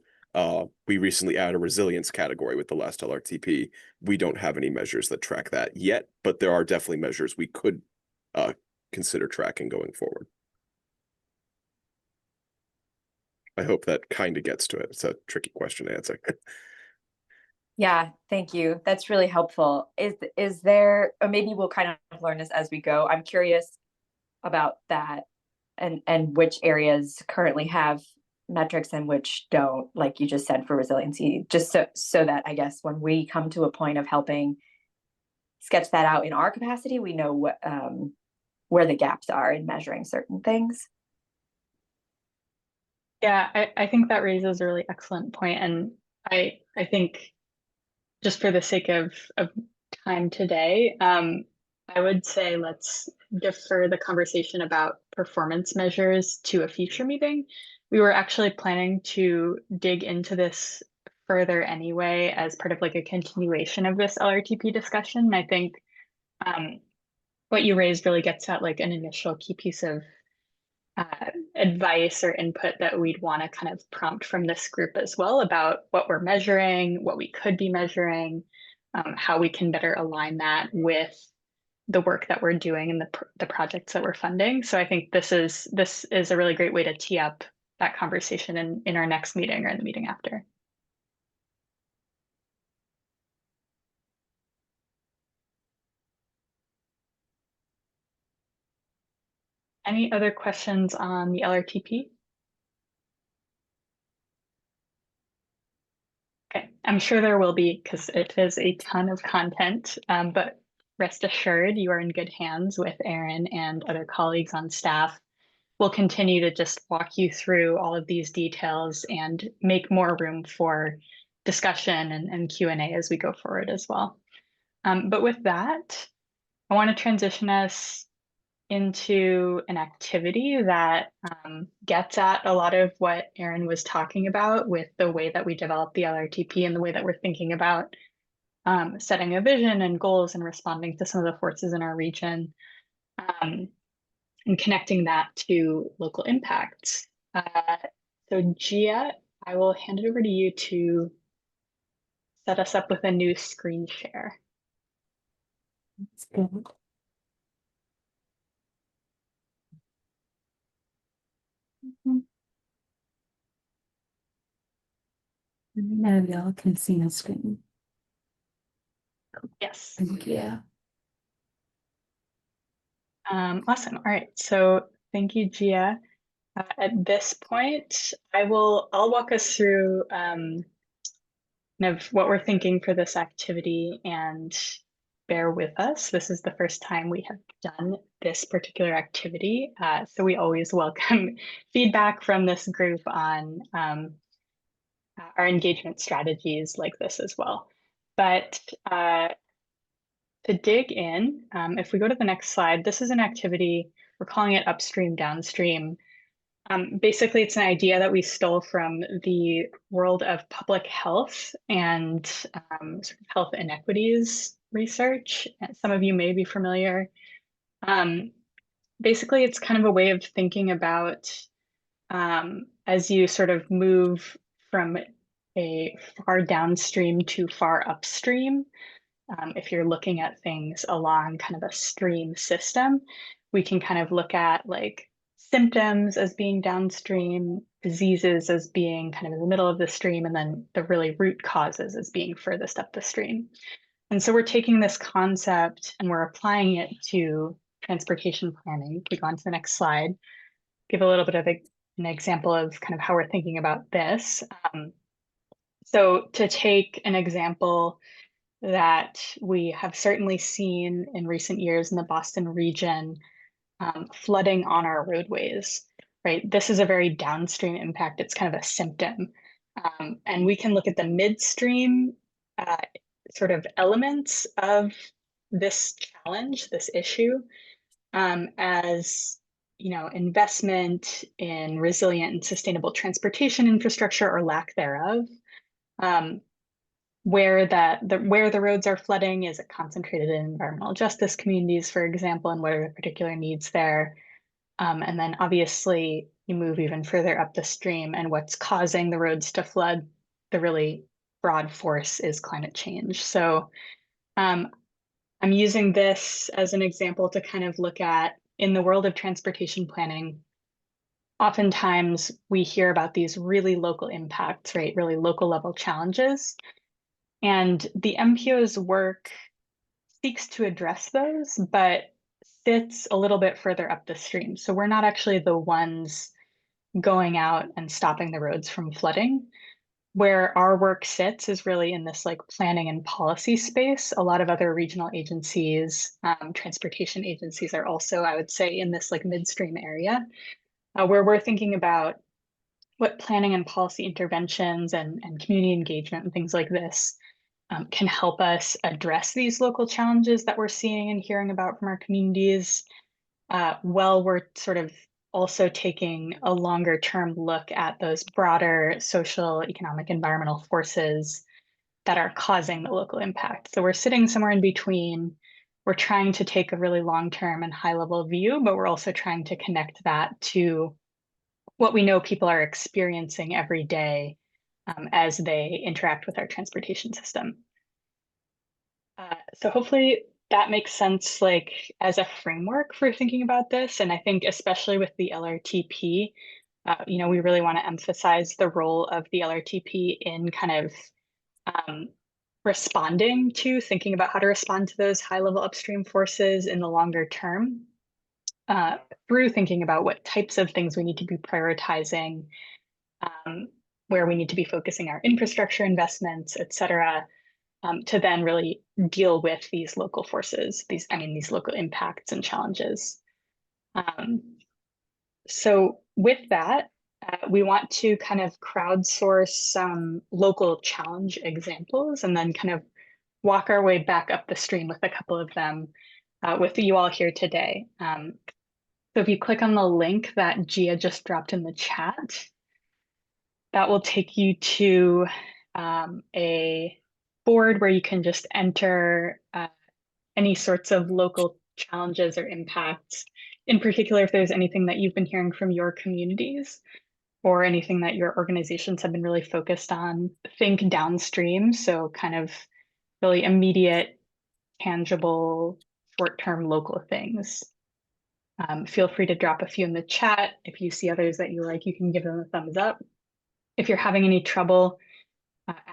we recently added a resilience category with the last LRTP. We don't have any measures that track that yet, but there are definitely measures we could consider tracking going forward. I hope that kind of gets to it. It's a tricky question to answer. Yeah, thank you. That's really helpful. Is there, or maybe we'll kind of learn this as we go. I'm curious about that and which areas currently have metrics and which don't, like you just said, for resiliency, just so that I guess when we come to a point of helping sketch that out in our capacity, we know what where the gaps are in measuring certain things. Yeah, I think that raises a really excellent point. And I think just for the sake of time today, I would say let's defer the conversation about performance measures to a future meeting. We were actually planning to dig into this further anyway as part of like a continuation of this LRTP discussion. And I think what you raised really gets at like an initial key piece of advice or input that we'd want to kind of prompt from this group as well about what we're measuring, what we could be measuring, how we can better align that with the work that we're doing and the projects that we're funding. So I think this is a really great way to tee up that conversation in our next meeting or in the meeting after. Any other questions on the LRTP? Okay, I'm sure there will be because it is a ton of content, but rest assured you are in good hands with Aaron and other colleagues on staff. We'll continue to just walk you through all of these details and make more room for discussion and Q&A as we go forward as well. But with that, I want to transition us into an activity that gets at a lot of what Aaron was talking about with the way that we develop the LRTP and the way that we're thinking about setting a vision and goals and responding to some of the forces in our region and connecting that to local impacts. So Gia, I will hand it over to you to set us up with a new screen share. That's good. Now y'all can see the screen. Yes. Thank you. Awesome. All right. So thank you, Gia. At this point, I'll walk us through kind of what we're thinking for this activity, and bear with us. This is the first time we have done this particular activity. So we always welcome feedback from this group on our engagement strategies like this as well. But to dig in, if we go to the next slide, this is an activity, we're calling it upstream, downstream. Basically, it's an idea that we stole from the world of public health and sort of health inequities research. Some of you may be familiar. Basically, it's kind of a way of thinking about as you sort of move from a far downstream to far upstream. If you're looking at things along kind of a stream system, we can kind of look at like symptoms as being downstream, diseases as being kind of in the middle of the stream, and then the really root causes as being furthest up the stream. And so we're taking this concept and we're applying it to transportation planning. If we go on to the next slide, give a little bit of an example of kind of how we're thinking about this. So to take an example that we have certainly seen in recent years in the Boston region, flooding on our roadways, right? This is a very downstream impact. It's kind of a symptom. And we can look at the midstream sort of elements of this challenge, this issue, as investment in resilient and sustainable transportation infrastructure or lack thereof. Where the roads are flooding, is it concentrated in environmental justice communities, for example, and what are the particular needs there? And then obviously you move even further up the stream, and what's causing the roads to flood, the really broad force is climate change. So I'm using this as an example to kind of look at, in the world of transportation planning, oftentimes we hear about these really local impacts, right? Really local level challenges. And the MPO's work seeks to address those, but sits a little bit further up the stream. So we're not actually the ones going out and stopping the roads from flooding. Where our work sits is really in this like planning and policy space. A lot of other regional agencies, transportation agencies are also, I would say, in this like midstream area, where we're thinking about what planning and policy interventions and community engagement and things like this can help us address these local challenges that we're seeing and hearing about from our communities, while we're sort of also taking a longer term look at those broader social, economic, environmental forces that are causing the local impact. So we're sitting somewhere in between. We're trying to take a really long-term and high-level view, but we're also trying to connect that to what we know people are experiencing every day as they interact with our transportation system. So hopefully that makes sense, like as a framework for thinking about this. And I think especially with the LRTP, we really want to emphasize the role of the LRTP in kind of responding to, thinking about how to respond to those high level upstream forces in the longer term, through thinking about what types of things we need to be prioritizing, where we need to be focusing our infrastructure investments, et cetera, to then really deal with these local forces, these local impacts and challenges. So with that, we want to kind of crowdsource some local challenge examples and then kind of walk our way back up the stream with a couple of them with you all here today. So if you click on the link that Gia just dropped in the chat, that will take you to a board where you can just enter any sorts of local challenges or impacts. In particular, if there's anything that you've been hearing from your communities or anything that your organizations have been really focused on, think downstream. So kind of really immediate, tangible, short-term local things. Feel free to drop a few in the chat. If you see others that you like, you can give them a thumbs up. If you're having any trouble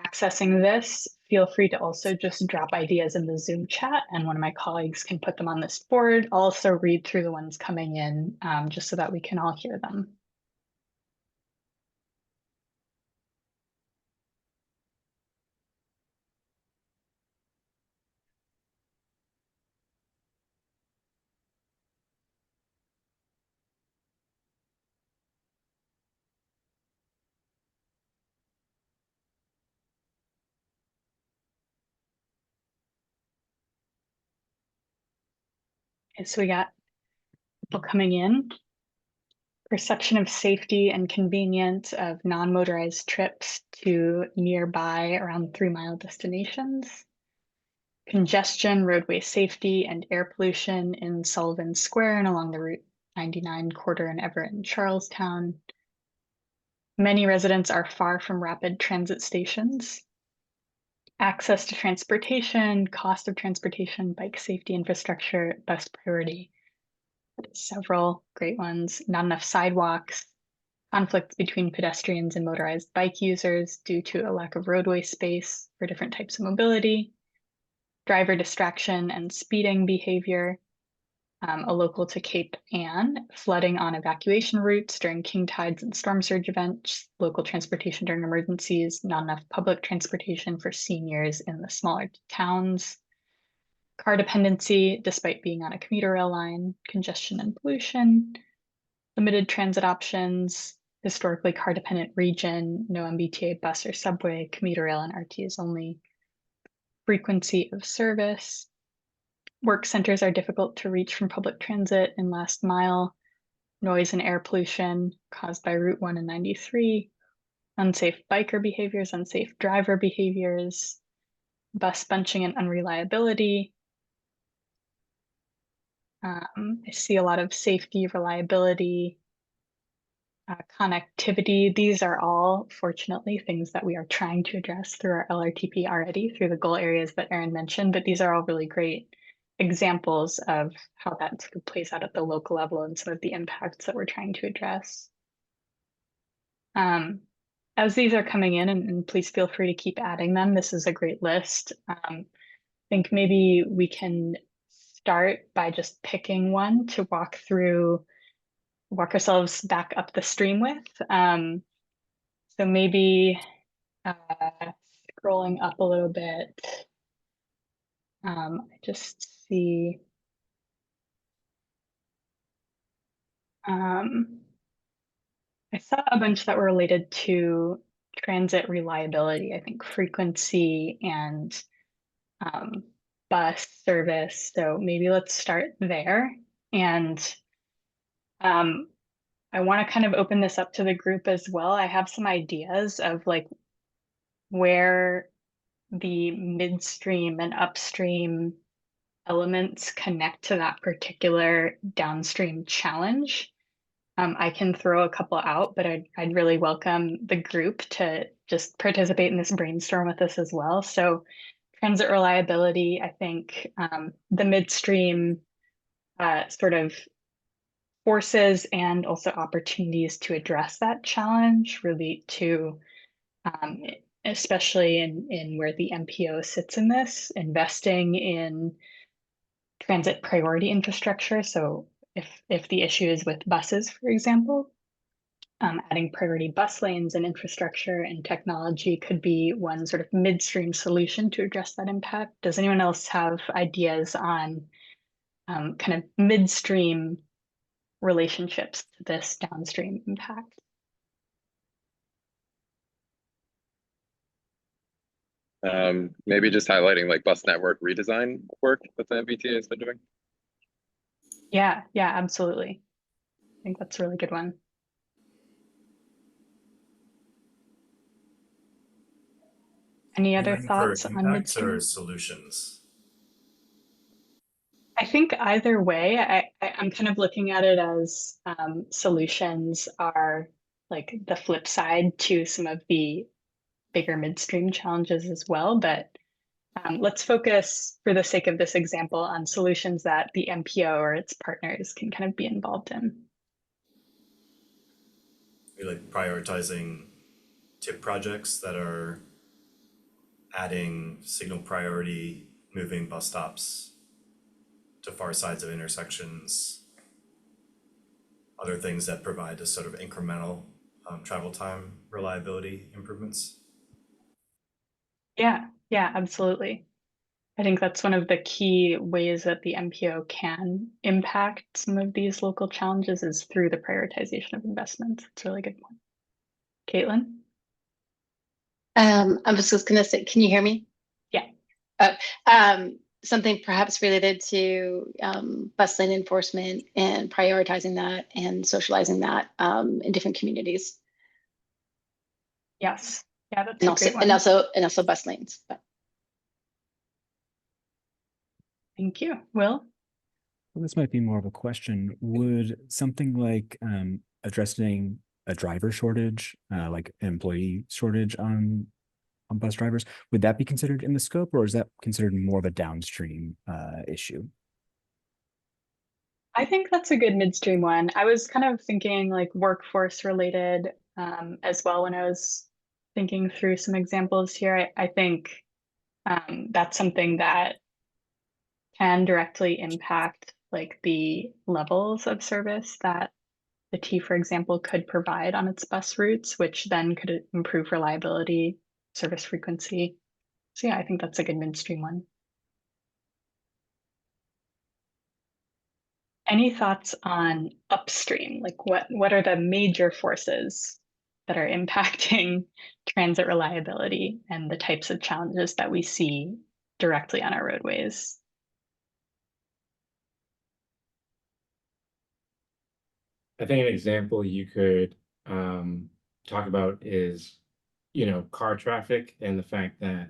accessing this, feel free to also just drop ideas in the Zoom chat and one of my colleagues can put them on this board. I'll also read through the ones coming in just so that we can all hear them. Okay, so we got people coming in. Perception of safety and convenience of non-motorized trips to nearby around 3-mile destinations. Congestion, roadway safety, and air pollution in Sullivan Square and along the Route 99 corridor in Everett and Charlestown. Many residents are far from rapid transit stations. Access to transportation, cost of transportation, bike safety infrastructure, best priority. Several great ones. Not enough sidewalks. Conflicts between pedestrians and motorized bike users due to a lack of roadway space for different types of mobility. Driver distraction and speeding behavior. A local to Cape Ann, flooding on evacuation routes during king tides and storm surge events, local transportation during emergencies, not enough public transportation for seniors in the smaller towns. Car dependency, despite being on a commuter rail line, congestion and pollution, limited transit options, historically car-dependent region, no MBTA bus or subway, commuter rail and RTS only, frequency of service, work centers are difficult to reach from public transit and last mile, noise and air pollution caused by Route 1 and 93, unsafe biker behaviors, unsafe driver behaviors, bus bunching and unreliability. I see a lot of safety, reliability, connectivity. These are all, fortunately, things that we are trying to address through our LRTP already, through the goal areas that Erin mentioned, but these are all really great examples of how that sort of plays out at the local level and some of the impacts that we're trying to address. As these are coming in, and please feel free to keep adding them, this is a great list. I think maybe we can start by just picking one to walk ourselves back up the stream with. So maybe scrolling up a little bit, I just see I saw a bunch that were related to transit reliability, I think frequency and bus service. So maybe let's start there. And I want to kind of open this up to the group as well. I have some ideas of like where the midstream and upstream elements connect to that particular downstream challenge. I can throw a couple out, but I'd really welcome the group to just participate in this brainstorm with us as well. So transit reliability, I think the midstream sort of forces and also opportunities to address that challenge relate to, especially in where the MPO sits in this, investing in transit priority infrastructure. So if the issue is with buses, for example, adding priority bus lanes and infrastructure and technology could be one sort of midstream solution to address that impact. Does anyone else have ideas on kind of midstream relationships to this downstream impact? Maybe just highlighting like bus network redesign work that the MBTA has been doing. Yeah, absolutely. I think that's a really good one. Any other thoughts on impacts or midstream? solutions? I think either way, I'm kind of looking at it as solutions are like the flip side to some of the bigger midstream challenges as well. But let's focus, for the sake of this example, on solutions that the MPO or its partners can kind of be involved in. You're like prioritizing tip projects that are adding signal priority, moving bus stops to far sides of intersections, other things that provide a sort of incremental travel time reliability improvements. Yeah, absolutely. I think that's one of the key ways that the MPO can impact some of these local challenges is through the prioritization of investments. It's a really good point. Caitlin? I was just gonna say, can you hear me? Yeah. Something perhaps related to bus lane enforcement and prioritizing that and socializing that in different communities. Yes. Yeah, that's And a also, great one. and also bus lanes. But. Thank you. Will? Well, this might be more of a question. Would something like addressing a driver shortage, like employee shortage on bus drivers, would that be considered in the scope, or is that considered more of a downstream issue? I think that's a good midstream one. I was kind of thinking like workforce related as well when I was thinking through some examples here. I think that's something that can directly impact like the levels of service that the T, for example, could provide on its bus routes, which then could improve reliability, service frequency. So yeah, I think that's a good midstream one. Any thoughts on upstream? Like what are the major forces that are impacting transit reliability and the types of challenges that we see directly on our roadways? I think an example you could talk about is, car traffic and the fact that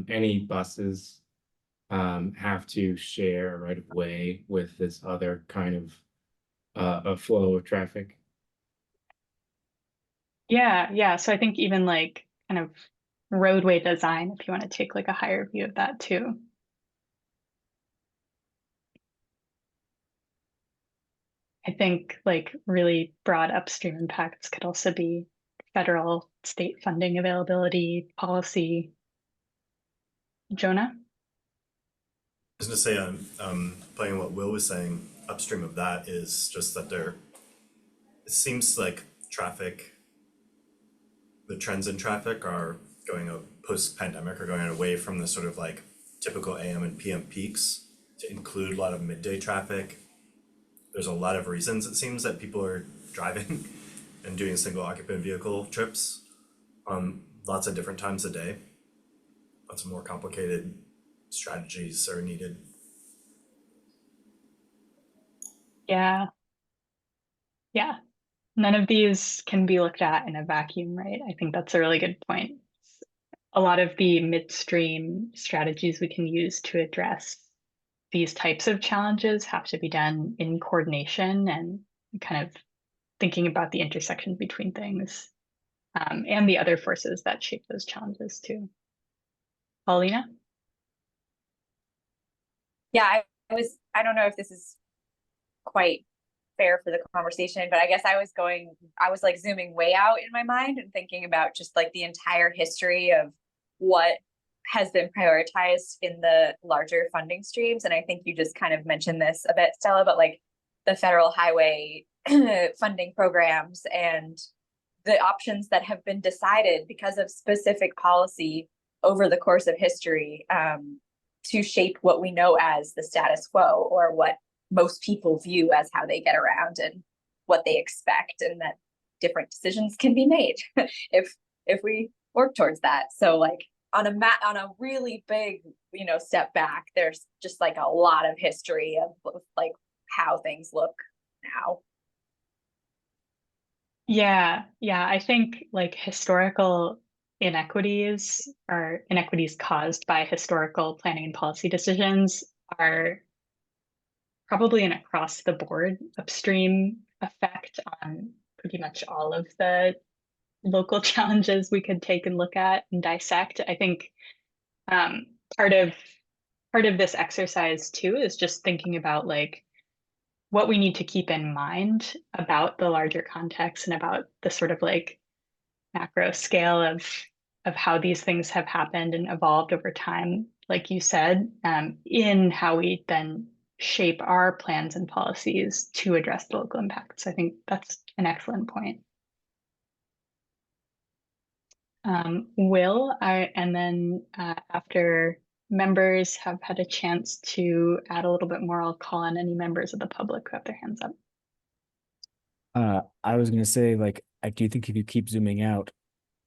any buses have to share a right of way with this other kind of a flow of traffic. Yeah. So I think even like kind of roadway design, if you want to take like a higher view of that too. I think like really broad upstream impacts could also be federal, state funding availability, policy. Jonah? I was gonna say, playing on what Will was saying, upstream of that is just that it seems like the trends in traffic are going post-pandemic are going away from the sort of like typical AM and PM peaks to include a lot of midday traffic. There's a lot of reasons it seems that people are driving and doing single occupant vehicle trips on lots of different times a day. Lots of more complicated strategies are needed. Yeah. None of these can be looked at in a vacuum, right? I think that's a really good point. A lot of the midstream strategies we can use to address these types of challenges have to be done in coordination and kind of thinking about the intersection between things and the other forces that shape those challenges too. Paulina? Yeah, I don't know if this is quite fair for the conversation, but I guess I was like zooming way out in my mind and thinking about just like the entire history of what has been prioritized in the larger funding streams. And I think you just kind of mentioned this a bit, Stella, but like the federal highway funding programs and the options that have been decided because of specific policy over the course of history to shape what we know as the status quo, or what most people view as how they get around and what they expect, and that different decisions can be made if we work towards that. So like on a really big, step back, there's just like a lot of history of like how things look now. Yeah, I think like historical inequities or inequities caused by historical planning and policy decisions are probably an across the board upstream effect on pretty much all of the local challenges we could take and look at and dissect. I think part of this exercise too is just thinking about like what we need to keep in mind about the larger context and about the sort of like macro scale of how these things have happened and evolved over time, like you said, in how we then shape our plans and policies to address the local impacts. I think that's an excellent point. And then after members have had a chance to add a little bit more, I'll call on any members of the public who have their hands up. I was going to say, like, I do think if you keep zooming out,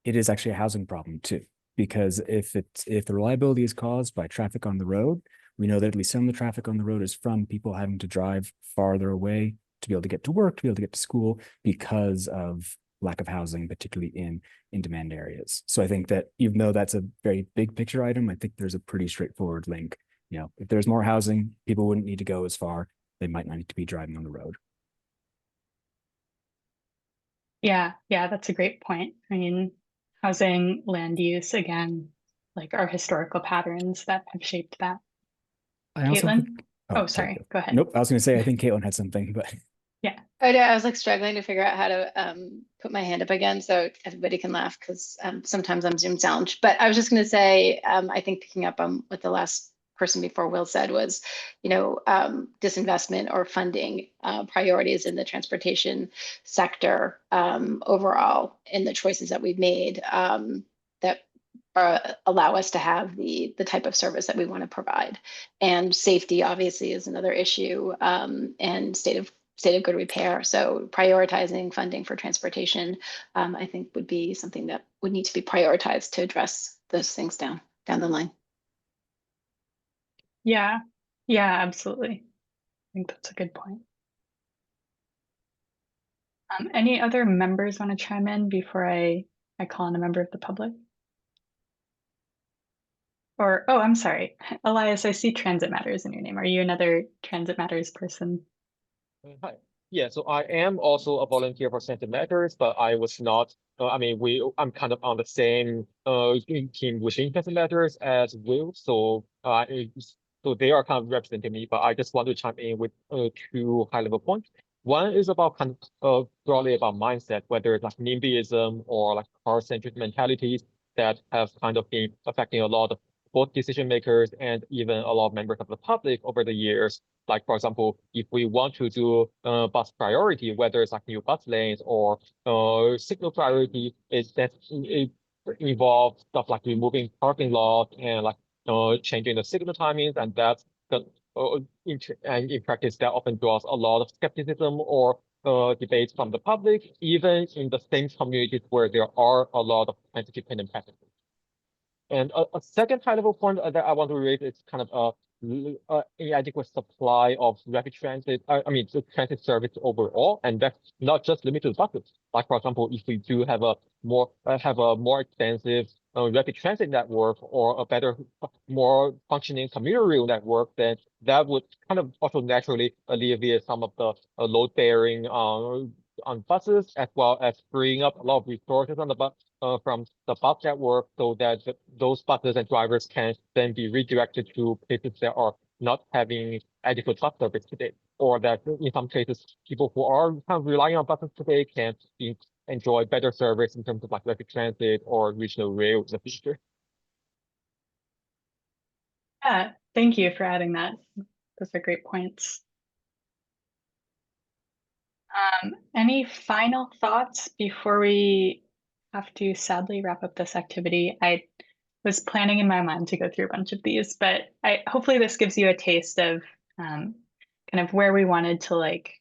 it is actually a housing problem too. Because if the reliability is caused by traffic on the road, we know that at least some of the traffic on the road is from people having to drive farther away to be able to get to work, to be able to get to school, because of lack of housing, particularly in demand areas. So I think that even though that's a very big picture item, I think there's a pretty straightforward link. If there's more housing, people wouldn't need to go as far. They might not need to be driving on the road. Yeah, that's a great point. I mean, housing, land use, again, like our historical patterns that have shaped that. Caitlin? Sorry, go ahead. Nope, I was going to say, I think Caitlin had something, but. Yeah. I was like struggling to figure out how to put my hand up again so everybody can laugh, because sometimes I'm Zoom challenged. But I was just going to say, I think picking up on what the last person before Will said was, disinvestment or funding priorities in the transportation sector overall in the choices that we've made that allow us to have the type of service that we want to provide. And safety obviously is another issue, and state of good repair. So prioritizing funding for transportation, I think would be something that would need to be prioritized to address those things down the line. Yeah, absolutely. I think that's a good point. Any other members want to chime in before I call on a member of the public? Or, oh, I'm sorry, Elias, I see Transit Matters in your name. Are you another Transit Matters person? Hi. Yeah, so I am also a volunteer for Transit Matters, but I was not. I mean, I'm kind of on the same team within Transit Matters as Will, so so they are kind of representing me. But I just want to chime in with two high-level points. One is about kind of broadly about mindset, whether it's like NIMBYism or like car-centric mentalities that have kind of been affecting a lot of both decision makers and even a lot of members of the public over the years. Like, for example, if we want to do bus priority, whether it's like new bus lanes or signal priority, it involves stuff like removing parking lots and like changing the signal timings, and that's in practice that often draws a lot of skepticism or debates from the public, even in the same communities where there are a lot of transit-dependent practices. And a second high-level point that I want to raise is kind of inadequate supply of rapid transit. I mean, the transit service overall, and that's not just limited to buses. Like, for example, if we do have a more extensive rapid transit network or a better, more functioning commuter rail network, then that would kind of also naturally alleviate some of the load bearing on buses, as well as freeing up a lot of resources on the bus from the bus network, so that those buses and drivers can then be redirected to places that are not having adequate bus service today, or that in some cases, people who are kind of relying on buses today can enjoy better service in terms of like rapid transit or regional rail in the future. Yeah, thank you for adding that. Those are great points. Any final thoughts before we have to sadly wrap up this activity? I was planning in my mind to go through a bunch of these, but hopefully this gives you a taste of kind of where we wanted to like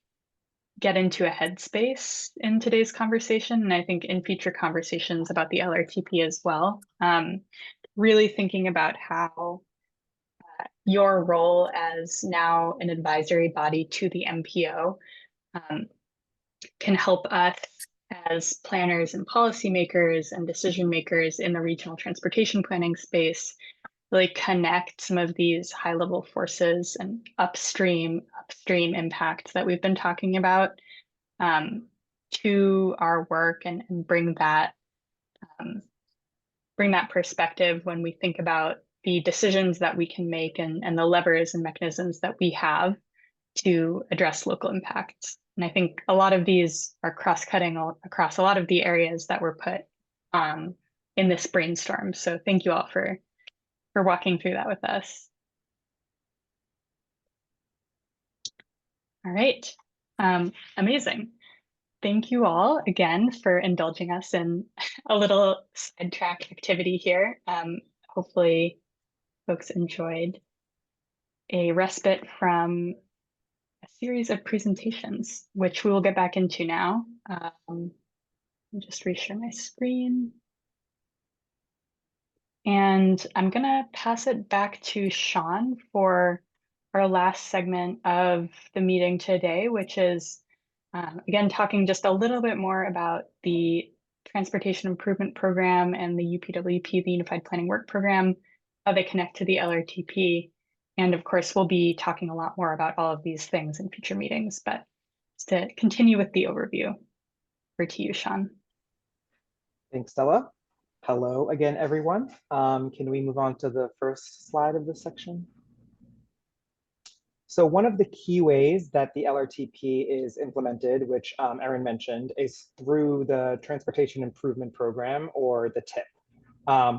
get into a headspace in today's conversation, and I think in future conversations about the LRTP as well. Really thinking about how your role as now an advisory body to the MPO can help us as planners and policymakers and decision makers in the regional transportation planning space really connect some of these high level forces and upstream impacts that we've been talking about to our work, and bring that perspective when we think about the decisions that we can make and the levers and mechanisms that we have to address local impacts. And I think a lot of these are cross-cutting across a lot of the areas that were put in this brainstorm. So thank you all for walking through that with us. All right, amazing. Thank you all again for indulging us in a little sidetrack activity here. Hopefully folks enjoyed a respite from a series of presentations, which we will get back into now. Just reshare my screen. And I'm gonna pass it back to Sean for our last segment of the meeting today, which is again, talking just a little bit more about the Transportation Improvement Program and the UPWP, the Unified Planning Work Program, how they connect to the LRTP. And of course, we'll be talking a lot more about all of these things in future meetings, but just to continue with the overview, over to you, Sean. Thanks, Stella. Hello again, everyone. Can we move on to the first slide of this section? So one of the key ways that the LRTP is implemented, which Erin mentioned, is through the Transportation Improvement Program, or the TIP.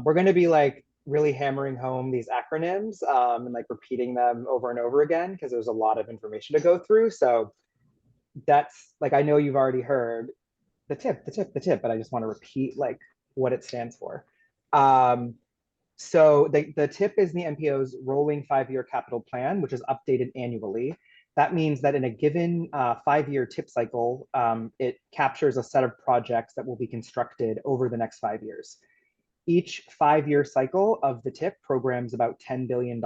We're going to be like really hammering home these acronyms and like repeating them over and over again because there's a lot of information to go through. So that's like, I know you've already heard the TIP, but I just want to repeat like what it stands for. So the TIP is the MPO's rolling 5-year capital plan, which is updated annually. That means that in a given 5-year TIP cycle, it captures a set of projects that will be constructed over the next 5 years. Each 5-year cycle of the TIP programs about $10 billion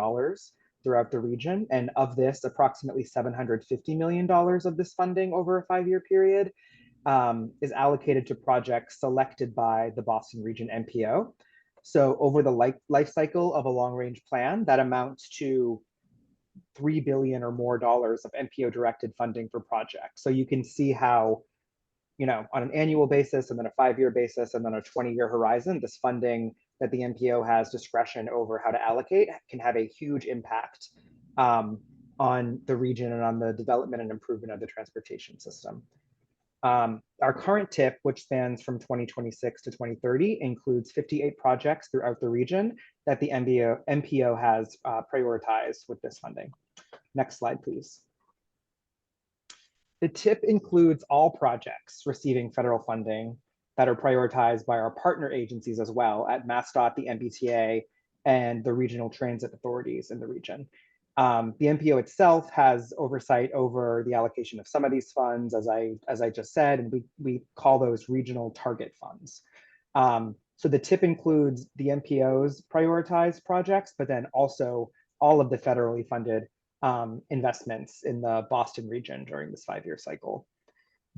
throughout the region. And of this, approximately $750 million of this funding over a 5-year period is allocated to projects selected by the Boston Region MPO. So over the life cycle of a long-range plan, that amounts to $3 billion or more of MPO directed funding for projects. So you can see how, you know, on an annual basis and then a 5-year basis and then a 20-year horizon, this funding that the MPO has discretion over how to allocate can have a huge impact on the region and on the development and improvement of the transportation system. Our current TIP, which spans from 2026 to 2030, includes 58 projects throughout the region that the MPO has prioritized with this funding. Next slide, please. The TIP includes all projects receiving federal funding that are prioritized by our partner agencies as well at MassDOT, the MBTA, and the regional transit authorities in the region. The MPO itself has oversight over the allocation of some of these funds, as I just said, and we call those regional target funds. So the TIP includes the MPO's prioritized projects, but then also all of the federally funded investments in the Boston region during this 5-year cycle.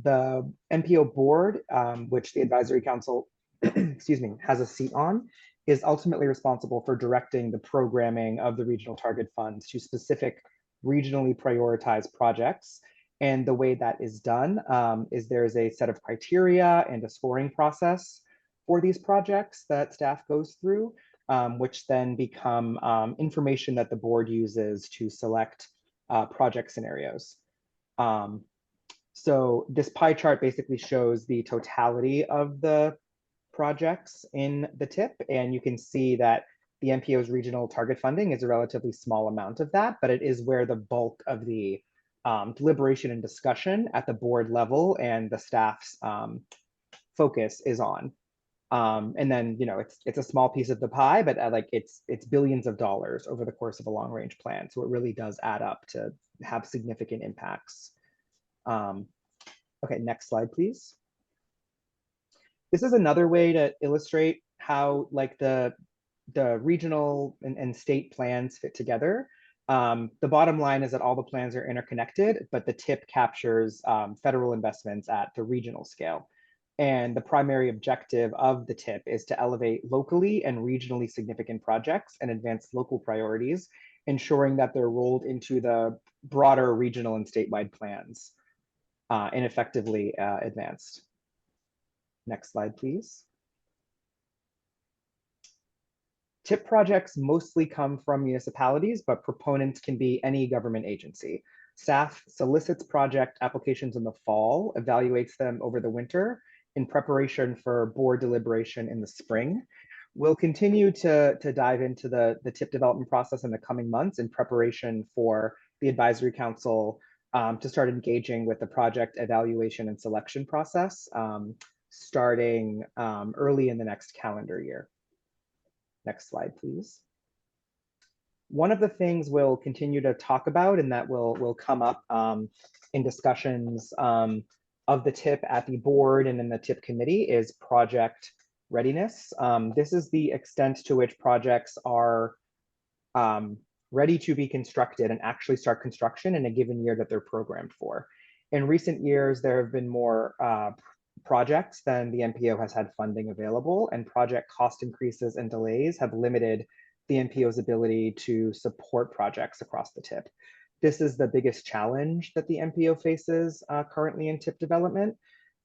The MPO board, which the advisory council, excuse me, has a seat on, is ultimately responsible for directing the programming of the regional target funds to specific regionally prioritized projects. And the way that is done is there's a set of criteria and a scoring process for these projects that staff goes through, which then become information that the board uses to select project scenarios. So this pie chart basically shows the totality of the projects in the TIP, and you can see that the MPO's regional target funding is a relatively small amount of that, but it is where the bulk of the deliberation and discussion at the board level and the staff's focus is on. And then, you know, it's a small piece of the pie, but like it's billions of dollars over the course of a long range plan. So it really does add up to have significant impacts. Okay, next slide, please. This is another way to illustrate how like the regional and state plans fit together. The bottom line is that all the plans are interconnected, but the TIP captures federal investments at the regional scale. And the primary objective of the TIP is to elevate locally and regionally significant projects and advance local priorities, ensuring that they're rolled into the broader regional and statewide plans and effectively advanced. Next slide, please. TIP projects mostly come from municipalities, but proponents can be any government agency. Staff solicits project applications in the fall, evaluates them over the winter in preparation for board deliberation in the spring. We'll continue to dive into the TIP development process in the coming months in preparation for the advisory council to start engaging with the project evaluation and selection process starting early in the next calendar year. Next slide, please. One of the things we'll continue to talk about and that will come up in discussions of the TIP at the board and in the TIP committee is project readiness. This is the extent to which projects are ready to be constructed and actually start construction in a given year that they're programmed for. In recent years, there have been more projects than the MPO has had funding available, and project cost increases and delays have limited the MPO's ability to support projects across the TIP. This is the biggest challenge that the MPO faces currently in TIP development.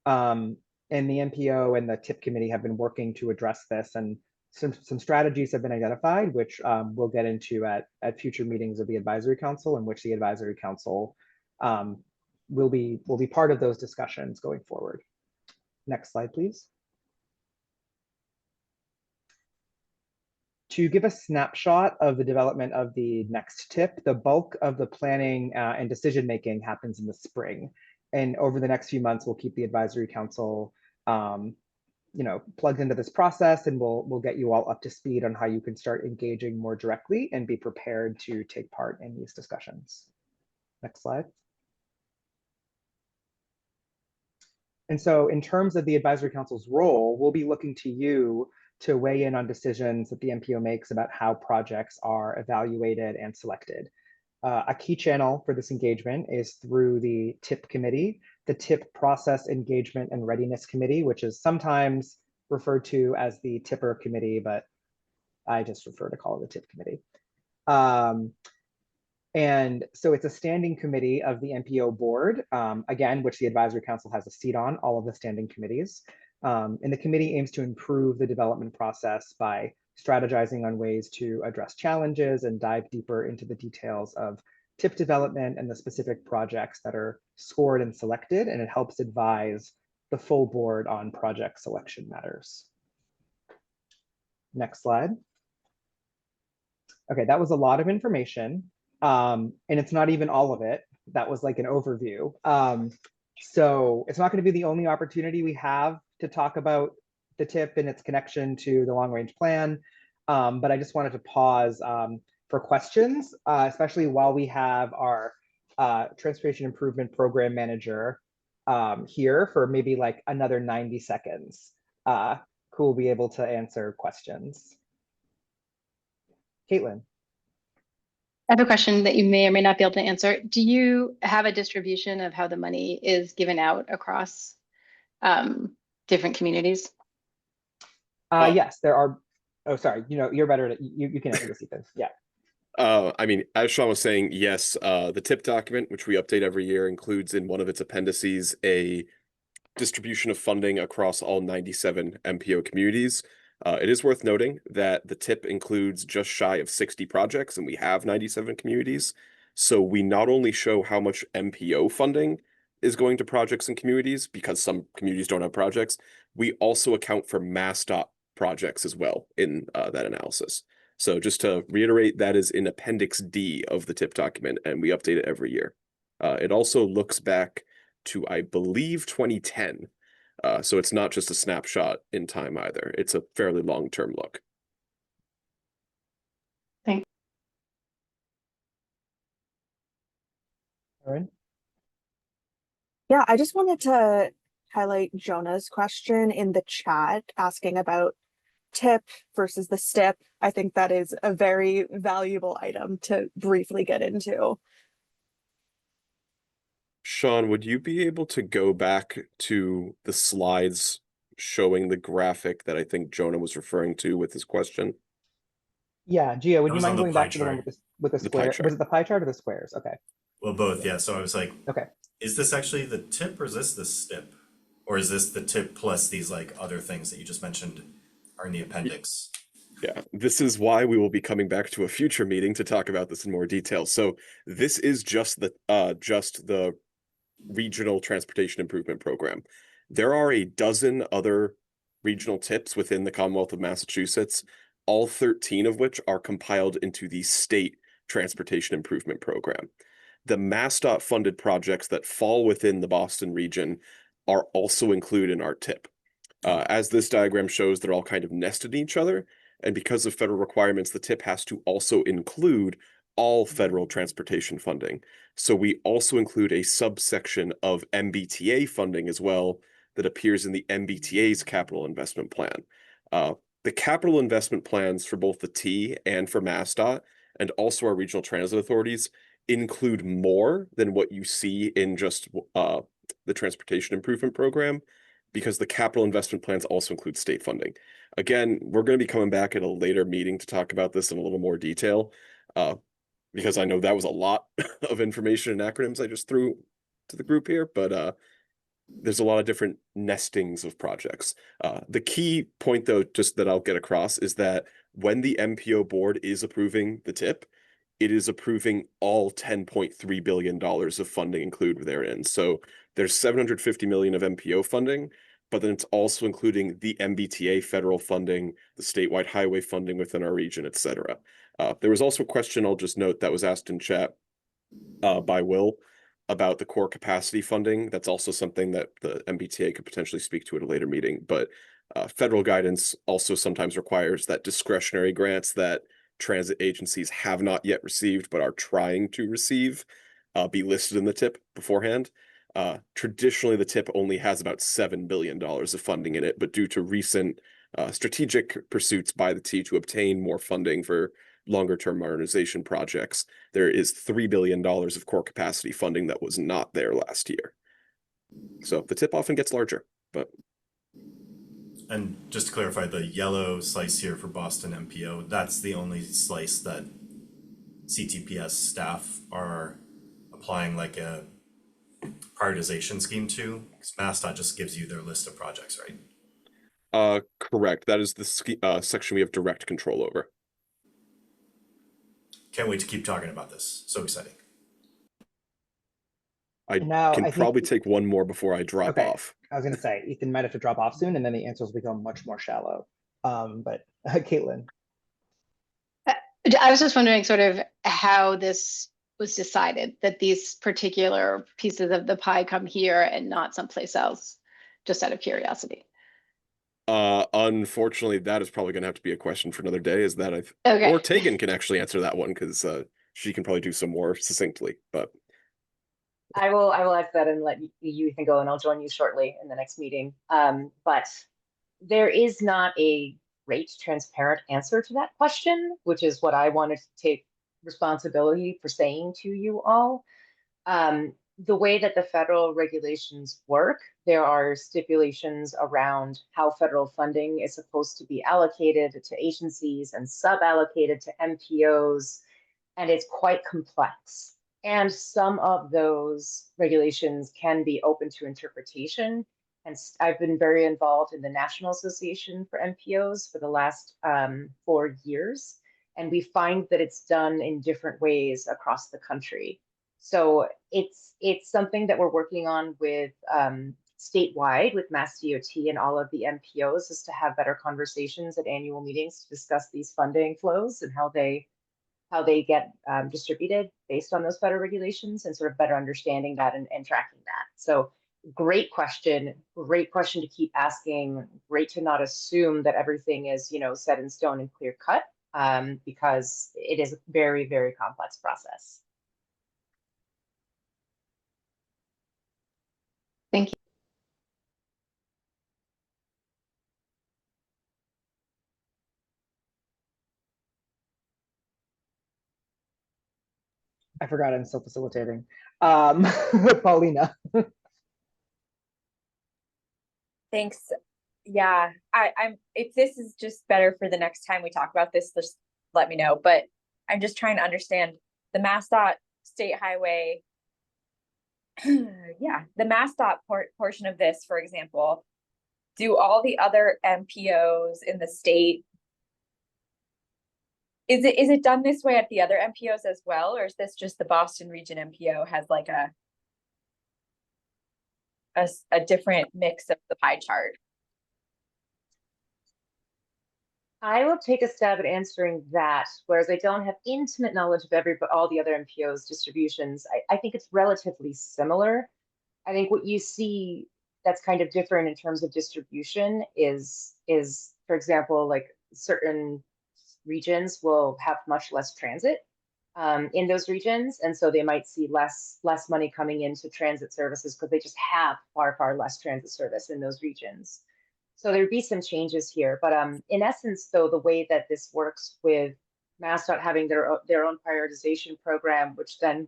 And the MPO and the TIP committee have been working to address this, and some strategies have been identified, which we'll get into at future meetings of the advisory council, in which the advisory council will be part of those discussions going forward. Next slide, please. To give a snapshot of the development of the next TIP, the bulk of the planning and decision-making happens in the spring. And over the next few months, we'll keep the advisory council plugged into this process, and we'll get you all up to speed on how you can start engaging more directly and be prepared to take part in these discussions. Next slide. And so in terms of the advisory council's role, we'll be looking to you to weigh in on decisions that the MPO makes about how projects are evaluated and selected. A key channel for this engagement is through the TIP committee, the TIP Process Engagement and Readiness Committee, which is sometimes referred to as the TIPper Committee, but I just prefer to call it the TIP Committee. And so it's a standing committee of the MPO board, again, which the Advisory Council has a seat on, all of the standing committees. And the committee aims to improve the development process by strategizing on ways to address challenges and dive deeper into the details of TIP development and the specific projects that are scored and selected, and it helps advise the full board on project selection matters. Next slide. Okay, that was a lot of information. And it's not even all of it. That was like an overview. So it's not going to be the only opportunity we have to talk about the TIP and its connection to the long range plan. But I just wanted to pause for questions, especially while we have our Transportation Improvement Program Manager here for maybe like another 90 seconds, who will be able to answer questions. Caitlin. I have a question that you may or may not be able to answer. Do you have a distribution of how the money is given out across different communities? Yes, there are. Oh, sorry. You know, you're better at you can answer this, Ethan. Yeah. I mean, as Sean was saying, yes, the TIP document, which we update every year, includes in one of its appendices a distribution of funding across all 97 MPO communities. It is worth noting that the TIP includes just shy of 60 projects, and we have 97 communities. So we not only show how much MPO funding is going to projects and communities, because some communities don't have projects, we also account for MassDOT projects as well in that analysis. So just to reiterate, that is in Appendix D of the TIP document, and we update it every year. It also looks back to, I believe, 2010. So it's not just a snapshot in time either. It's a fairly long-term look. Thanks. Erin? Yeah, I just wanted to highlight Jonah's question in the chat asking about TIP versus the STIP. I think that is a very valuable item to briefly get into. Sean, would you be able to go back to the slides showing the graphic that I think Jonah was referring to with his question? Yeah, Gio, would you was mind on the going pie back to the one chart. with the The pie square? chart. Was it the pie chart or the squares? Okay. Well, both, yeah. So I was like, Okay. is this actually the TIP or is this the STIP? Or is this the TIP plus these like other things that you just mentioned are in the appendix? Yeah, this is why we will be coming back to a future meeting to talk about this in more detail. So this is just the regional transportation improvement program. There are a dozen other regional TIPs within the Commonwealth of Massachusetts, all 13 of which are compiled into the state transportation improvement program. The MassDOT funded projects that fall within the Boston region are also included in our TIP. As this diagram shows, they're all kind of nested in each other. And because of federal requirements, the TIP has to also include all federal transportation funding. So we also include a subsection of MBTA funding as well that appears in the MBTA's capital investment plan. The capital investment plans for both the T and for MassDOT and also our regional transit authorities include more than what you see in just the transportation improvement program, because the capital investment plans also include state funding. Again, we're going to be coming back at a later meeting to talk about this in a little more detail, because I know that was a lot of information and acronyms I just threw to the group here, but there's a lot of different nestings of projects. The key point, though, just that I'll get across is that when the MPO board is approving the TIP, it is approving all $10.3 billion of funding included therein. So there's $750 million of MPO funding, but then it's also including the MBTA federal funding, the statewide highway funding within our region, et cetera. There was also a question I'll just note that was asked in chat by Will about the core capacity funding. That's also something that the MBTA could potentially speak to at a later meeting. But federal guidance also sometimes requires that discretionary grants that transit agencies have not yet received but are trying to receive be listed in the TIP beforehand. Traditionally, the TIP only has about $7 billion of funding in it, but due to recent strategic pursuits by the T to obtain more funding for longer-term modernization projects, there is $3 billion of core capacity funding that was not there last year. So the tip often gets larger, but And just to clarify, the yellow slice here for Boston MPO, that's the only slice that CTPS staff are applying like a prioritization scheme to, because MassDOT just gives you their list of projects, right? correct. That is the section we have direct control over. Can't wait to keep talking about this. So exciting. I Now, can I think probably take one more before I drop Okay. off. I was gonna say, Ethan might have to drop off soon, and then the answers become much more shallow. But Caitlin. I was just wondering sort of how this was decided, that these particular pieces of the pie come here and not someplace else, just out of curiosity. Unfortunately, that is probably gonna have to be a question for another day. Is that Okay. or Tegan can actually answer that one because she can probably do some more succinctly. But I will add to that and let you Ethan go, and I'll join you shortly in the next meeting. But there is not a great transparent answer to that question, which is what I wanted to take responsibility for saying to you all. The way that the federal regulations work, there are stipulations around how federal funding is supposed to be allocated to agencies and sub-allocated to MPOs, and it's quite complex. And some of those regulations can be open to interpretation. And I've been very involved in the National Association for MPOs for the last 4 years. And we find that it's done in different ways across the country. So it's something that we're working on with statewide with Mass DOT and all of the MPOs, is to have better conversations at annual meetings to discuss these funding flows and how they get distributed based on those federal regulations, and sort of better understanding that and tracking that. So great question to keep asking. Great to not assume that everything is, set in stone and clear cut, because it is a very, very complex process. Thank you. I forgot I'm still facilitating. Paulina. Thanks. Yeah, I'm if this is just better for the next time we talk about this, just let me know. But I'm just trying to understand the MassDOT state highway. Yeah, the MassDOT portion of this, for example, do all the other MPOs in the state, is it done this way at the other MPOs as well, or is this just the Boston region MPO has like a different mix of the pie chart? I will take a stab at answering that, whereas I don't have intimate knowledge of all the other MPOs distributions. I think it's relatively similar. I think what you see that's kind of different in terms of distribution is, for example, like certain regions will have much less transit in those regions, and so they might see less money coming into transit services because they just have far less transit service in those regions. So there'd be some changes here, but in essence, though, the way that this works with MassDOT having their own prioritization program, which then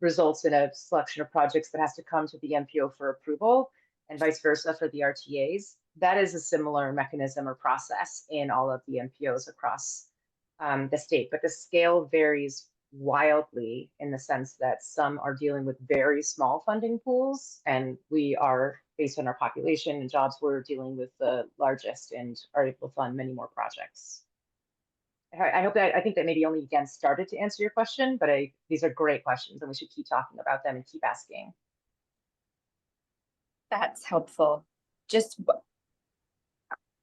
results in a selection of projects that has to come to the MPO for approval, and vice versa for the RTAs, that is a similar mechanism or process in all of the MPOs across the state. But the scale varies wildly in the sense that some are dealing with very small funding pools, and we are, based on our population and jobs, we're dealing with the largest and are able to fund many more projects. I think that maybe only again started to answer your question, but these are great questions and we should keep talking about them and keep asking. That's helpful. Just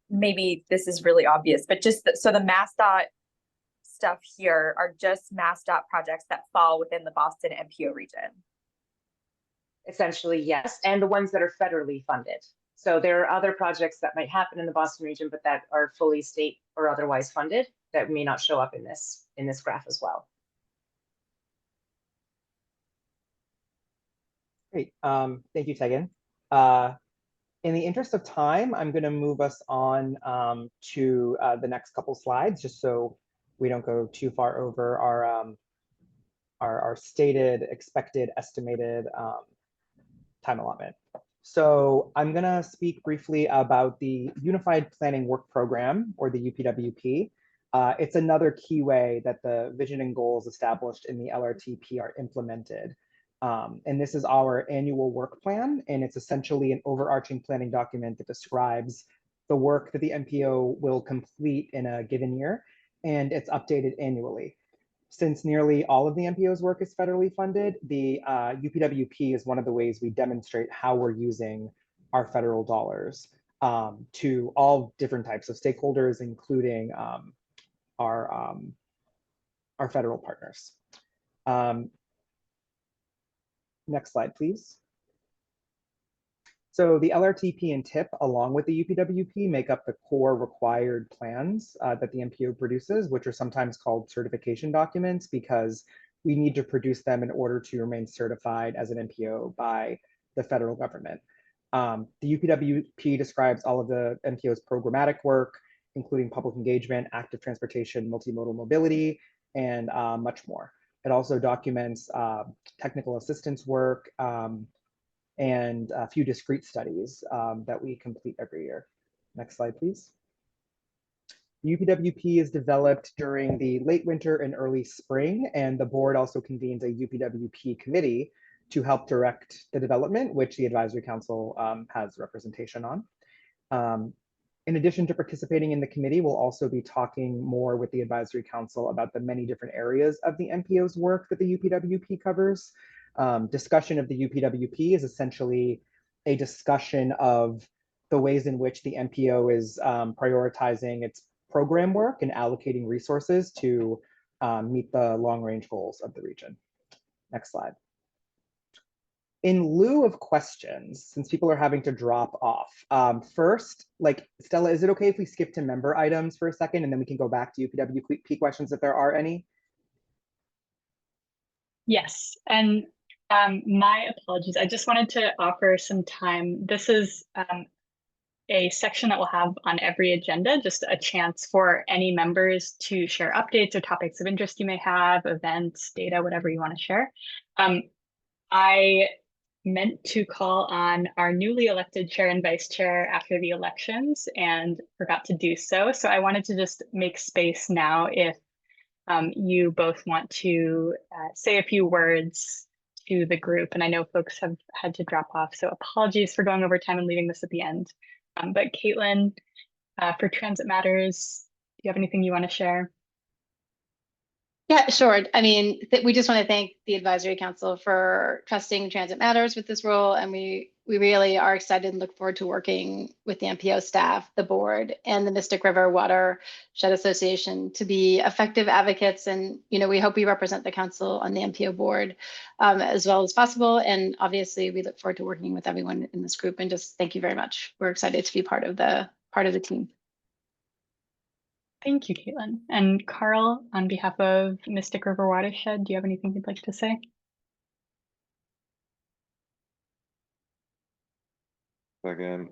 maybe this is really obvious, but just so the MassDOT stuff here are just MassDOT projects that fall within the Boston MPO region. Essentially, yes, and the ones that are federally funded. So there are other projects that might happen in the Boston region, but that are fully state or otherwise funded that may not show up in this graph as well. Great. Thank you, Tegan. In the interest of time, I'm going to move us on to the next couple slides, just so we don't go too far over our stated, expected, estimated time allotment. So I'm gonna speak briefly about the Unified Planning Work Program, or the UPWP. It's another key way that the vision and goals established in the LRTP are implemented. And this is our annual work plan, and it's essentially an overarching planning document that describes the work that the MPO will complete in a given year, and it's updated annually. Since nearly all of the MPO's work is federally funded, the UPWP is one of the ways we demonstrate how we're using our federal dollars to all different types of stakeholders, including our federal partners. Next slide, please. So the LRTP and TIP, along with the UPWP, make up the core required plans that the MPO produces, which are sometimes called certification documents because we need to produce them in order to remain certified as an MPO by the federal government. The UPWP describes all of the MPO's programmatic work, including public engagement, active transportation, multimodal mobility, and much more. It also documents technical assistance work, and a few discrete studies that we complete every year. Next slide, please. UPWP is developed during the late winter and early spring, and the board also convenes a UPWP committee to help direct the development, which the advisory council has representation on. In addition to participating in the committee, we'll also be talking more with the advisory council about the many different areas of the MPO's work that the UPWP covers. Discussion of the UPWP is essentially a discussion of the ways in which the MPO is prioritizing its program work and allocating resources to meet the long-range goals of the region. Next slide. In lieu of questions, since people are having to drop off, first, like Stella, is it okay if we skip to member items for a second and then we can go back to UPWP questions if there are any? Yes, and my apologies. I just wanted to offer some time. This is a section that we'll have on every agenda, just a chance for any members to share updates or topics of interest you may have, events, data, whatever you want to share. I meant to call on our newly elected chair and vice chair after the elections and forgot to do so. So I wanted to just make space now if you both want to say a few words to the group. And I know folks have had to drop off, so apologies for going over time and leaving this at the end. But Caitlin, for Transit Matters, do you have anything you want to share? Yeah, sure. I mean, we just want to thank the Advisory Council for trusting Transit Matters with this role, and we really are excited and look forward to working with the MPO staff, the board, and the Mystic River Watershed Association to be effective advocates. And we hope we represent the council on the MPO board as well as possible. And obviously, we look forward to working with everyone in this group. And just thank you very much. We're excited to be part of the team. Thank you, Caitlin. And Carl, on behalf of Mystic River Watershed, do you have anything you'd like to say? Again,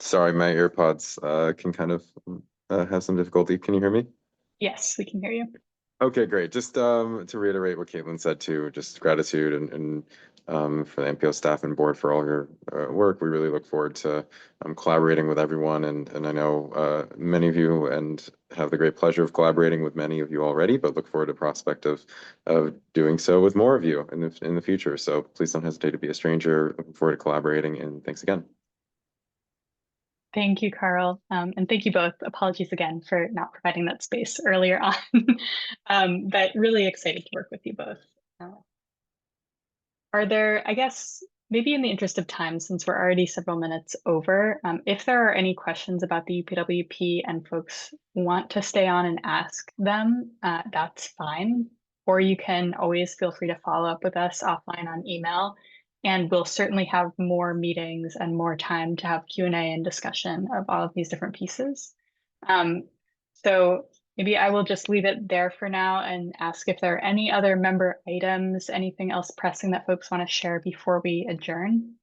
sorry, my AirPods can kind of have some difficulty. Can you hear me? Yes, we can hear you. Okay, great. Just to reiterate what Caitlin said too, just gratitude and for the MPO staff and board for all your work. We really look forward to collaborating with everyone, and I know many of you and have the great pleasure of collaborating with many of you already, but look forward to prospect of doing so with more of you in the future. So please don't hesitate to be a stranger. Looking forward to collaborating, and thanks again. Thank you, Carl. And thank you both. Apologies again for not providing that space earlier on, but really excited to work with you both. Are there, I guess, maybe in the interest of time, since we're already several minutes over, if there are any questions about the UPWP and folks want to stay on and ask them, that's fine. Or you can always feel free to follow up with us offline on email. And we'll certainly have more meetings and more time to have Q&A and discussion of all of these different pieces. So maybe I will just leave it there for now and ask if there are any other member items, anything else pressing that folks want to share before we adjourn.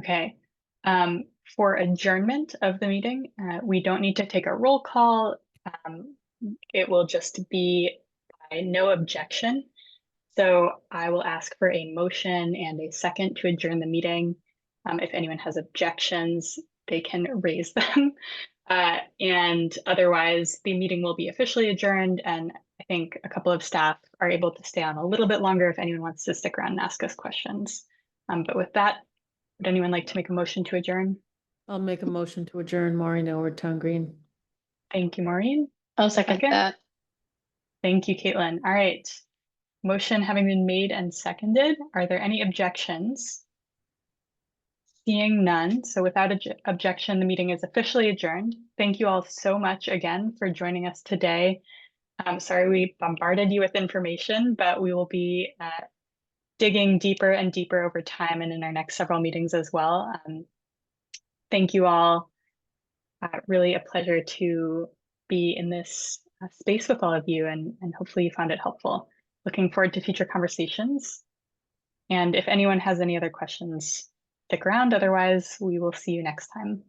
Okay. For adjournment of the meeting, we don't need to take a roll call. It will just be no objection. So I will ask for a motion and a second to adjourn the meeting. If anyone has objections, they can raise them. And otherwise, the meeting will be officially adjourned, and I think a couple of staff are able to stay on a little bit longer if anyone wants to stick around and ask us questions. But with that, would anyone like to make a motion to adjourn? I'll make a motion to adjourn. Maureen Elward, Town Green. Thank you, Maureen. I'll second that. Thank you, Caitlin. All right. Motion having been made and seconded, are there any objections? Seeing none, so without objection, the meeting is officially adjourned. Thank you all so much again for joining us today. I'm sorry we bombarded you with information, but we will be digging deeper and deeper over time and in our next several meetings as well. Thank you all. Really a pleasure to be in this space with all of you, and hopefully you found it helpful. Looking forward to future conversations. And if anyone has any other questions, stick around. Otherwise, we will see you next time.